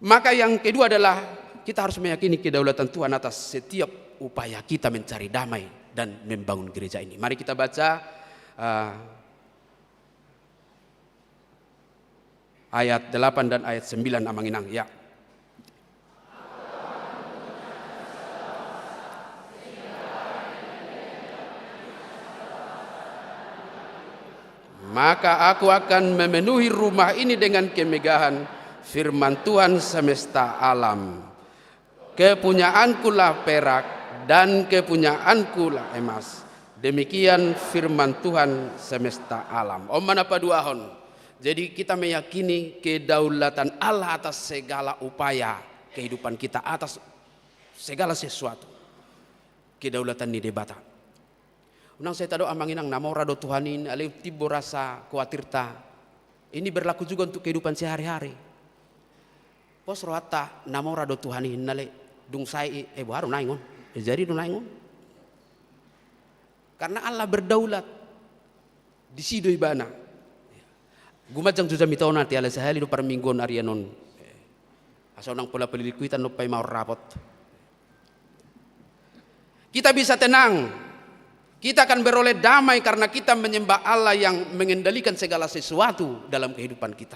Maka yang kedua adalah kita harus meyakini kedaulatan Tuhan atas setiap upaya kita mencari damai dan membangun gereja ini. Mari kita baca ayat 8 dan ayat 9 amanginang ya. Maka aku akan memenuhi rumah ini dengan kemegahan firman Tuhan semesta alam. Kepunyaanku lah perak dan kepunyaanku lah emas. Demikian firman Tuhan semesta alam. Om manapa duahon. Jadi kita meyakini kedaulatan Allah atas segala upaya kehidupan kita, atas segala sesuatu. Kedaulatan ini debata. Unang saya tado amanginang namora do Tuhanin aleu tibo rasa khawatir ta. Ini berlaku juga untuk kehidupan sehari-hari. Pos rohata namora do Tuhanin nale dung sai baru naingon. Jadi do naingon. Karena Allah berdaulat di sido ibana. Gumajang juga mitona ti ala sahali do parminggon arianon. Asal nang pola pelilikuitan no pai mau rapot. Kita bisa tenang. Kita akan beroleh damai karena kita menyembah Allah yang mengendalikan segala sesuatu dalam kehidupan kita.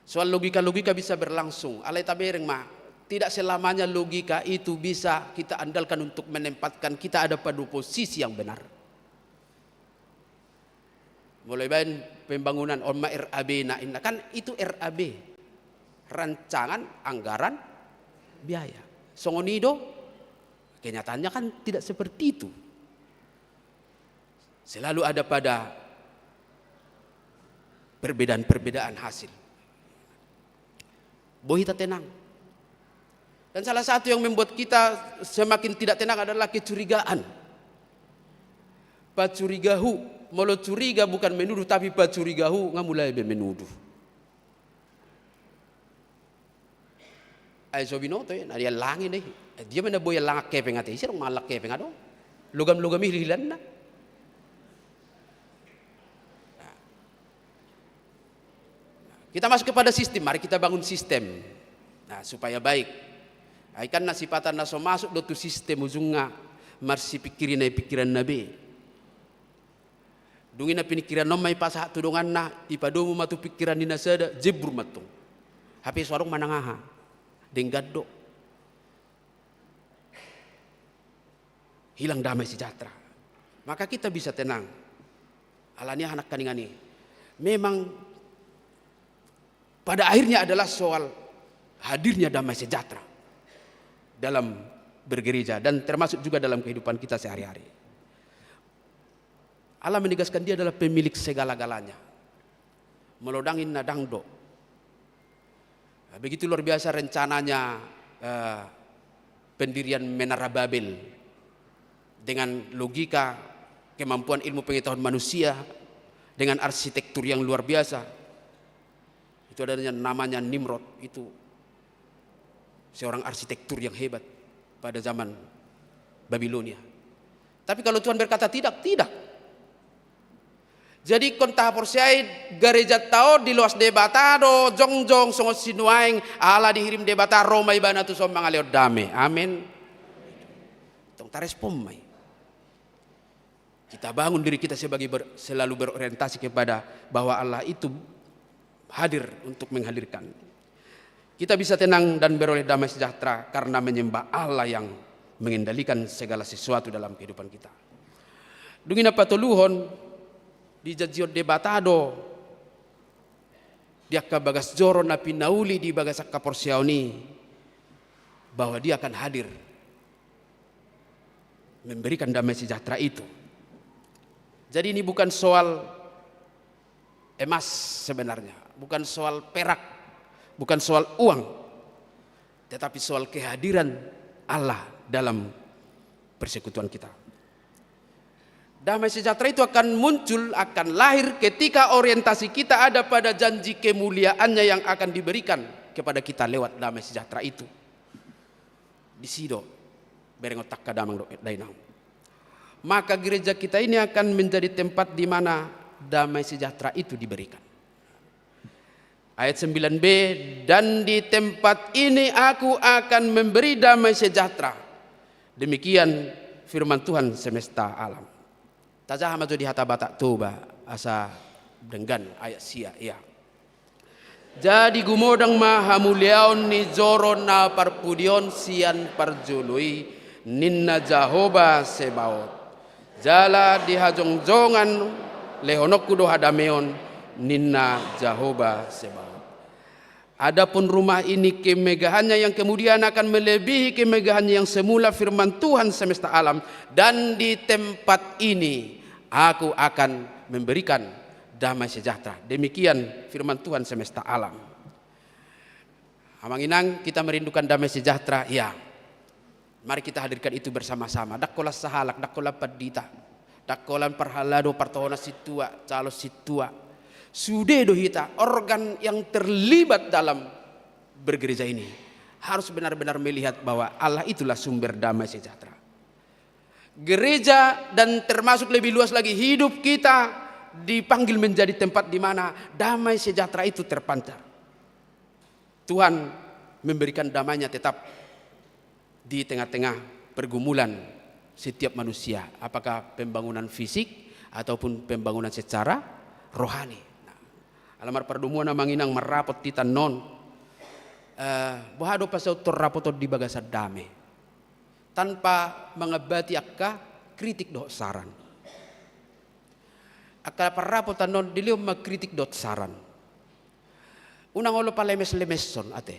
Soal logika-logika bisa berlangsung. Alai tabereng mah. Tidak selamanya logika itu bisa kita andalkan untuk menempatkan kita ada pada posisi yang benar. Mulai bahan pembangunan Oma RAB Nainna kan itu RAB. Rancangan, anggaran, biaya. Songonido, kenyataannya kan tidak seperti itu. Selalu ada pada perbedaan-perbedaan hasil. Bohita tenang. Dan salah satu yang membuat kita semakin tidak tenang adalah kecurigaan. Pacurigahu, molo curiga bukan menuduh tapi pacurigahu ngamulai menuduh. Ay sobinoto ya, nadia langin deh. Dia mana boya langak kepeng ate, sirong malak kepeng ado. Logam-logam hilan na. Kita masuk kepada sistem, mari kita bangun sistem. Nah, supaya baik. Ay kan nasipatan naso masuk do tu sistem ujungnya marsi pikiran nabi. Dungin na pinikiran no may pasah tudungan na ipadomu matu pikiran ni nasada jebur matung. Hape suarong manangaha denggado. Hilang damai sejahtera. Maka kita bisa tenang. Alania anak kaningani. Memang pada akhirnya adalah soal hadirnya damai sejahtera dalam bergereja dan termasuk juga dalam kehidupan kita sehari-hari. Allah menegaskan dia adalah pemilik segala-galanya. Melodangin nadangdo. Begitu luar biasa rencananya pendirian Menara Babel dengan logika, kemampuan ilmu pengetahuan manusia dengan arsitektur yang luar biasa. Itu adanya namanya Nimrod, itu seorang arsitektur yang hebat pada zaman Babilonia. Tapi kalau Tuhan berkata tidak. Jadi konta porsiai gereja tao di luas debatado jongjong songo sinuaing ala dihirim debata Roma ibana tu sombang aleo dame. Amin. Tong tarespon mai. Kita bangun diri kita sebagai selalu berorientasi kepada bahwa Allah itu hadir untuk menghadirkan. Kita bisa tenang dan beroleh damai sejahtera karena menyembah Allah yang mengendalikan segala sesuatu dalam kehidupan kita. Dungina patuluhon di jajion debatado dia kabagas joro na pinauli di bagas kaporsiauni bahwa dia akan hadir memberikan damai sejahtera itu. Jadi ini bukan soal emas sebenarnya, bukan soal perak, bukan soal uang, tetapi soal kehadiran Allah dalam persekutuan kita. Damai sejahtera itu akan muncul, akan lahir ketika orientasi kita ada pada janji kemuliaannya yang akan diberikan kepada kita lewat damai sejahtera itu. Di sido berengotak kadamang dainang. Maka gereja kita ini akan menjadi tempat di mana damai sejahtera itu diberikan. Ayat 9b, dan di tempat ini aku akan memberi damai sejahtera. Demikian firman Tuhan semesta alam. Tajah maju di hata batak toba asa denggan ayat sia ya. Jadi gumodang maha muliaon ni joron na parpudion sian parjului ninna Jahoba Sebaot. Jala dihajongjongan lehonok kudo hadameon ninna Jahoba Sebaot. Adapun rumah ini kemegahannya yang kemudian akan melebihi kemegahannya yang semula firman Tuhan semesta alam. Dan di tempat ini aku akan memberikan damai sejahtera. Demikian firman Tuhan semesta alam. Amanginang kita merindukan damai sejahtera, ya. Mari kita hadirkan itu bersama-sama. Dakkola sahalak, dakkola padita, dakkolan parhalado partohona situa, calo situa. Sudah hita organ yang terlibat dalam bergereja ini harus benar-benar melihat bahwa Allah itulah sumber damai sejahtera. Gereja dan termasuk lebih luas lagi hidup kita dipanggil menjadi tempat di mana damai sejahtera itu terpancar. Tuhan memberikan damainya tetap di tengah-tengah pergumulan setiap manusia, apakah pembangunan fisik ataupun pembangunan secara rohani. Nah, alamar perdomuan manginang merapot titan non bahado pasau torrapoto di bagasa dame tanpa mengabati akka kritik do saran. Akka parrapotan non dilio magkritik dot saran. Unang olo palemes-lemes son ate.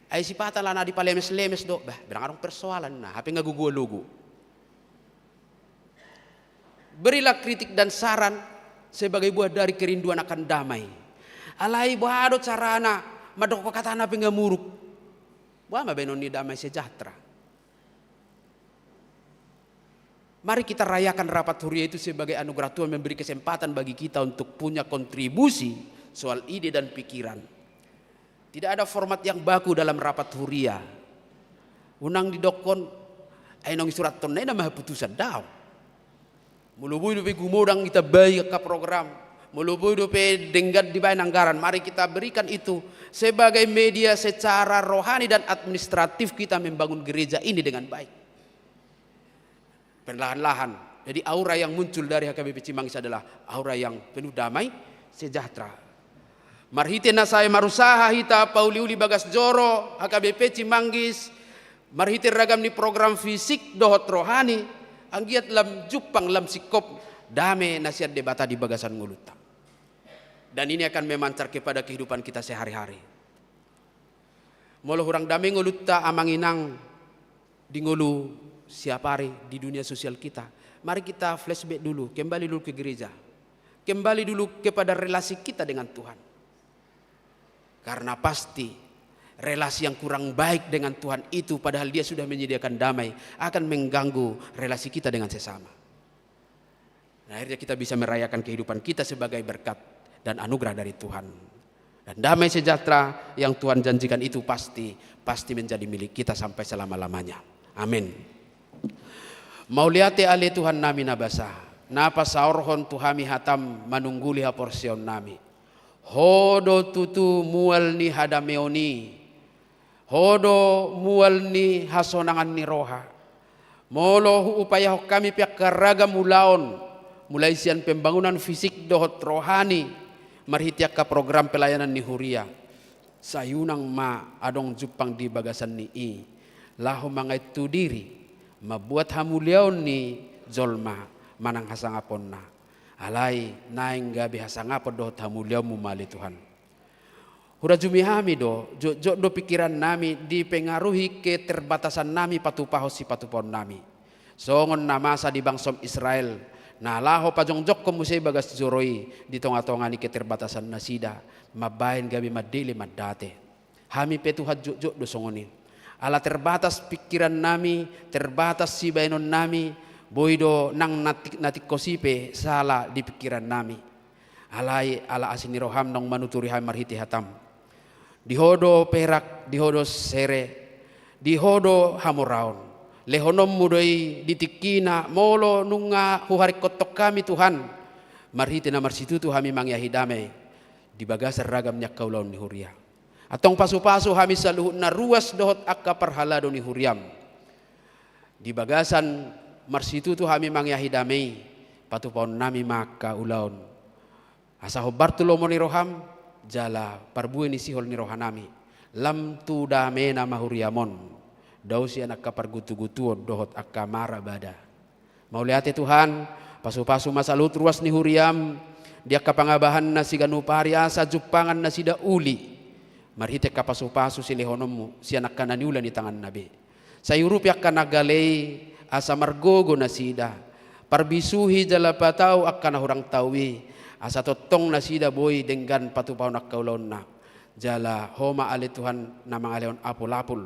Ay si patala na di palemes-lemes do, bah, berang persoalan na, hape ngagugulo-lugo. Berilah kritik dan saran sebagai buah dari kerinduan akan damai. Alai buah adot sarana, madok kata na pengamuruk. Buah mabenon ni damai sejahtera. Mari kita rayakan rapat huria itu sebagai anugerah Tuhan memberi kesempatan bagi kita untuk punya kontribusi soal ide dan pikiran. Tidak ada format yang baku dalam rapat huria. Unang didokon ay nang surat ton na mah putusan daw. Muluboy do pe gumodang kita bayi ka program. Muluboy do pe denggat di bayan anggaran. Mari kita berikan itu sebagai media secara rohani dan administratif kita membangun gereja ini dengan baik. Perlahan-lahan. Jadi aura yang muncul dari HKBP Cimanggis adalah aura yang penuh damai sejahtera. Marhite na saya marusaha hita pauliuli bagas joro HKBP Cimanggis marhite ragam ni program fisik dohot rohani anggiat lam jupang lam sikop dame nasihat debata di bagasan nguluta. Dan ini akan memancar kepada kehidupan kita sehari-hari. Molo hurang dame nguluta amanginang di ngulu siap hari di dunia sosial kita. Mari kita flashback dulu, kembali dulu ke gereja. Kembali dulu kepada relasi kita dengan Tuhan. Karena pasti relasi yang kurang baik dengan Tuhan itu padahal dia sudah menyediakan damai akan mengganggu relasi kita dengan sesama. Nah, akhirnya kita bisa merayakan kehidupan kita sebagai berkat dan anugerah dari Tuhan. Dan damai sejahtera yang Tuhan janjikan itu pasti menjadi milik kita sampai selama-lamanya. Amin. Mauliate ale Tuhan nami nabasa. Napa saorhon tuhami hatam manungguli ha porsion nami. Hodo tutu mual ni hadameoni. Hodo mual ni hasonangan ni roha. Molo upaya kami pihak karagam mulaon. Mulai sian pembangunan fisik dohot rohani. Marhitiak ka program pelayanan ni huria. Sayunang ma adong jupang di bagasan ni i. Lahu mangay tu diri. Mabuat hamuliaon ni zolma manang hasangapon na. Alai naing gabi hasangapon dohot hamuliaon mumali Tuhan. Hura jumihami do pikiran nami dipengaruhi keterbatasan nami patupaho si patupon nami. Songon na masa di bangsom Israel. Na laho pajongjok kumusay bagas joroi di tonga-tonga ni keterbatasan nasida. Mabayin gabi madili madate. Hami petuhat jok do songoni. Ala terbatas pikiran nami, terbatas si bainon nami, boydo nang natik kosipe salah di pikiran nami. Alai ala asini roham nong manuturi hai marhiti hatam. Dihodo perak, dihodo sere, dihodo hamuraon. Lehonom mudoi ditikina molo nunga huhari kotok kami Tuhan. Marhiti na marsitu tu hami mangyahi damai di bagasar ragam nyak kaulaon ni huria. Atong pasu-pasu hami saluhut na ruas dohot akka parhalado ni huriam. Di bagasan marsitu tu hami mangyahi damai patupon nami maka ulaon. Asaho Bartolomo ni roham jala parbuin ni sihol ni rohanami. Lam tu damena mahuriamon. Dausi anak kapargutu-gutuon dohot akka marabada. Mauliate Tuhan pasu-pasu masalut ruas ni huriam. Dia kapangabahan na siganupari asa jupangan na sida uli. Marhite kapasu-pasu si lehonomu si anak kananiulan ni tangan nabi. Sayurup yak kanagalay asa margogo na sida. Parbisuhi jala patao akka na hurang tawi. Asa totong na sida boy denggan patupaw nak kaulon na. Jala homa ali Tuhan na mga leon apul-apul.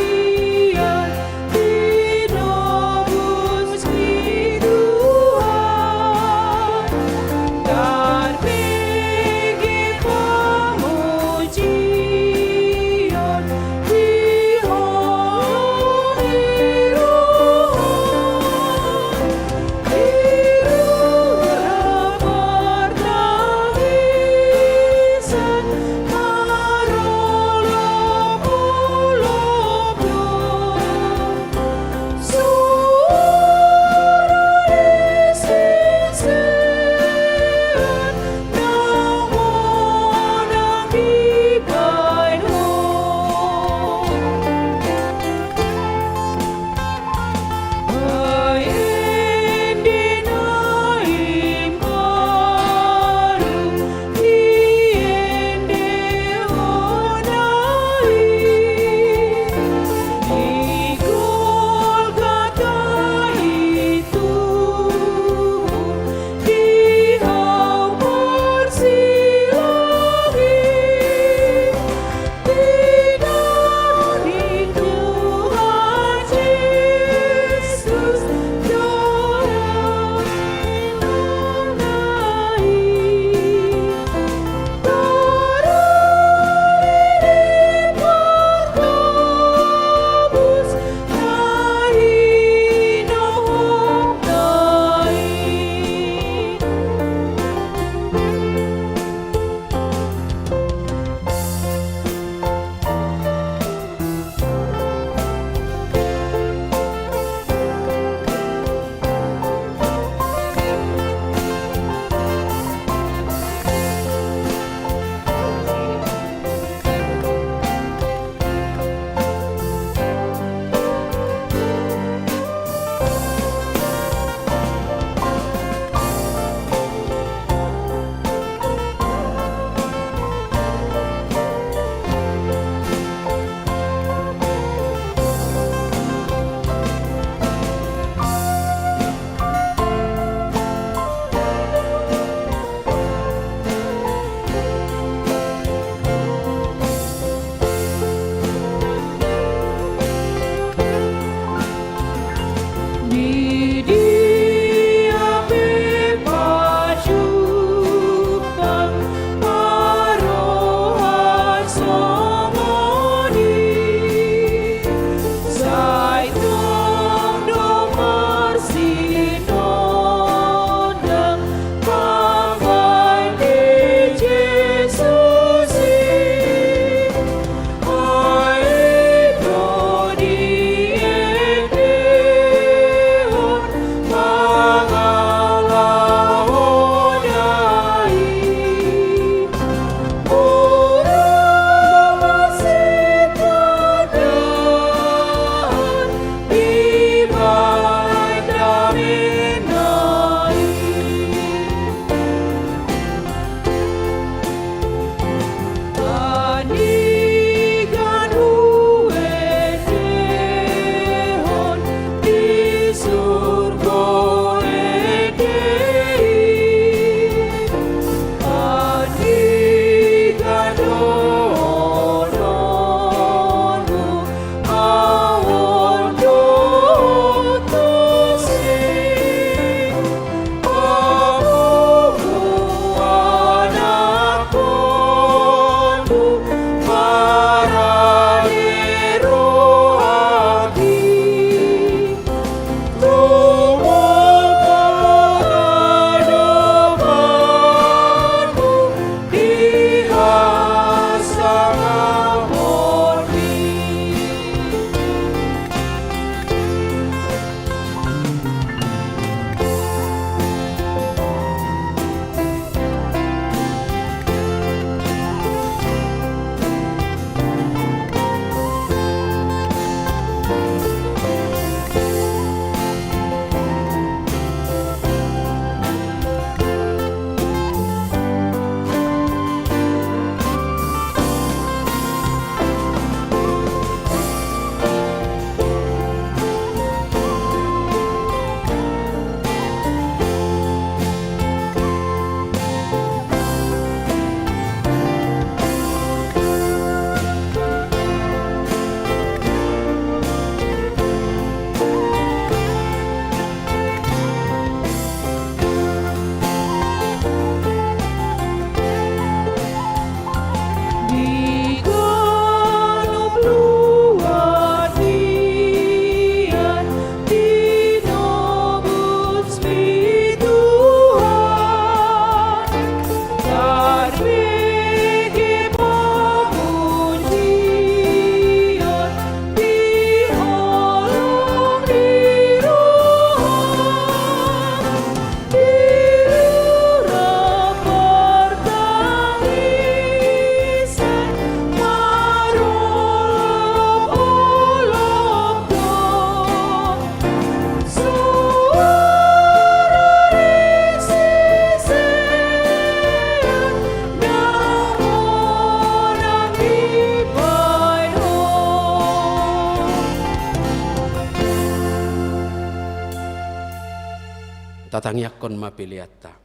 tatangyakon mapiliatta.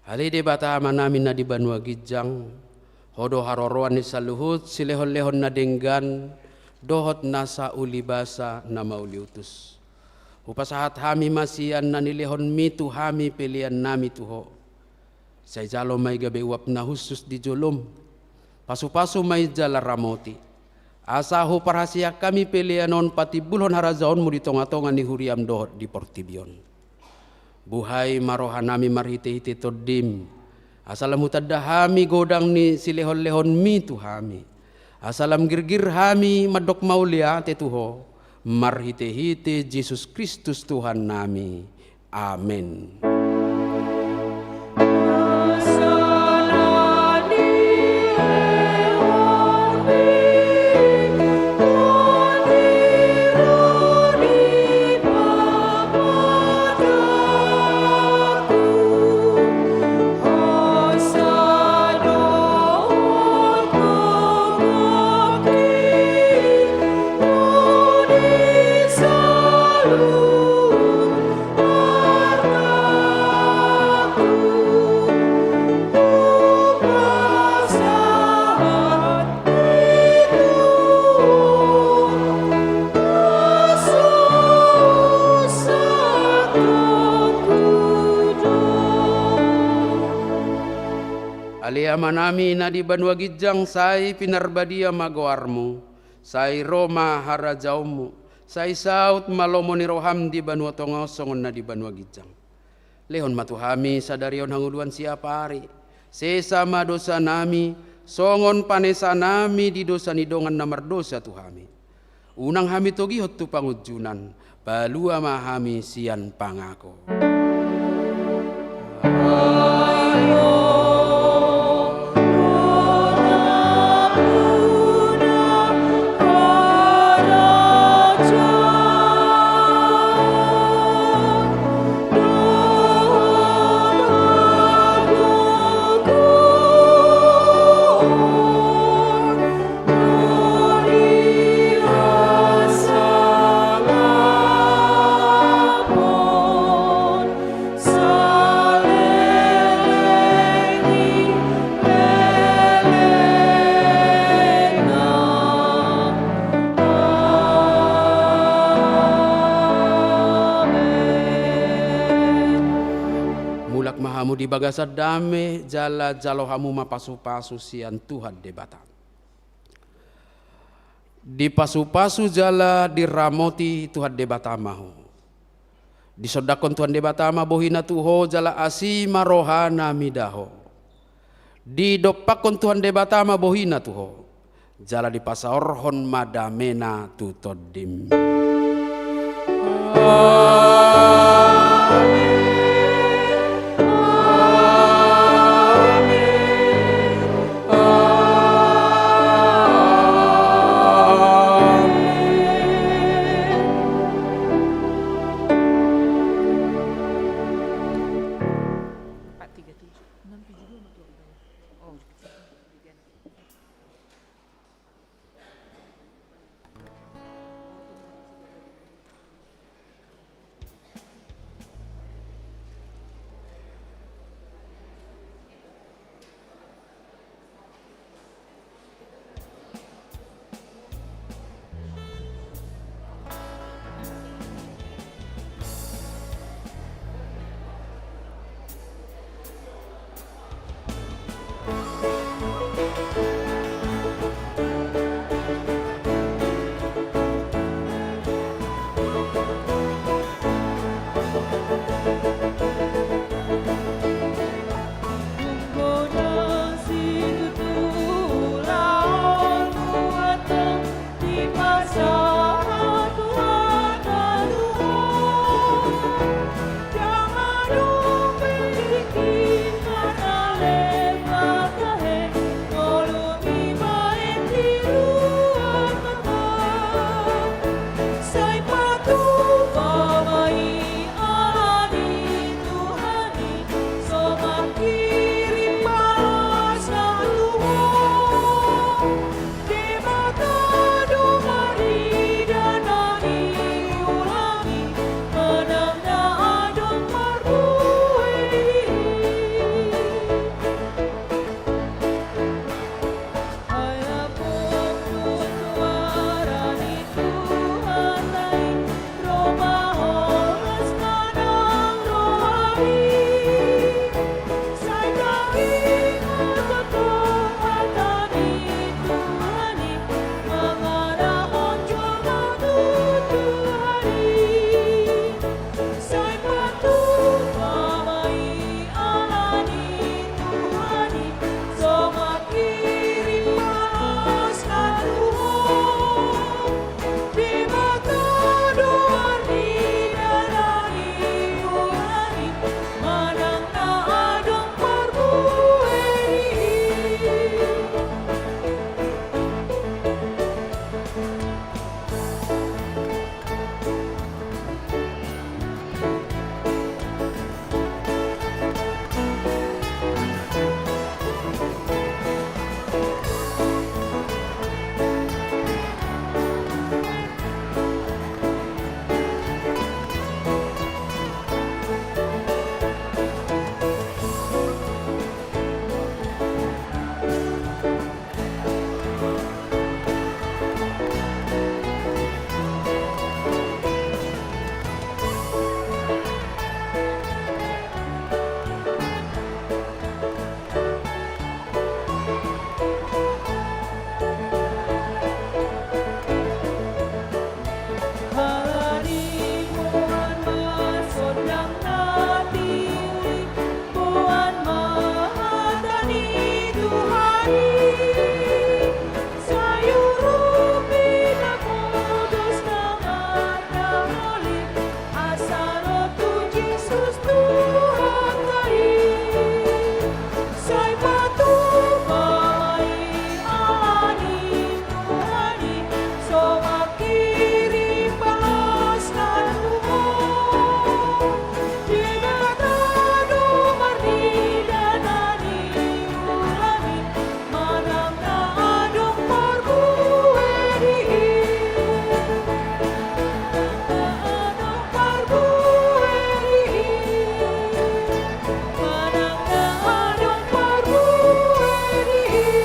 Ali debata manamin na di Banua Gijang, hodo haroroan ni saluhut, silehon-lehon na denggan, dohot nasa ulibasa na mauliutus. Upasahat hami masian na nilehon mitu hami pilihan nami tuho. Say jalo may gabi uap na husus di jolom, pasu-pasu may jala ramoti. Asaho parhasiya kami pilihanon pati bulhon harazaon mo di tonga-tonga ni huriam dohot di Portibion. Buhay marohanami marhite-hite todim. Asalam hutadda hami godang ni silehon-lehon mi tu hami. Asalam girgir hami madok maulia tetuho. Marhite-hite Yesus Kristus Tuhan nami. Amin. Manami na di Banua Gijang say pinarbadia magoarmu, say Roma harajaumu, say saut malomo ni roham di Banua Tongosongon na di Banua Gijang. Lehon matuhami sadarion hanguluan siapa hari, sesama dosa nami, songon panesa nami di dosa nidongan namar dosa tuhami. Unang hami togihot tu pangujunan, balua mahami sian pangako. Hamu di bagasa dame jala jalo hamu mapasu-pasu sian Tuhan debata. Di pasu-pasu jala diramoti Tuhan debata mahu. Di sodakon Tuhan debata ma bohina tuho jala asima rohana midaho. Di dopakon Tuhan debata ma bohina tuho jala di pasaorhon madamena tutodim. Amin.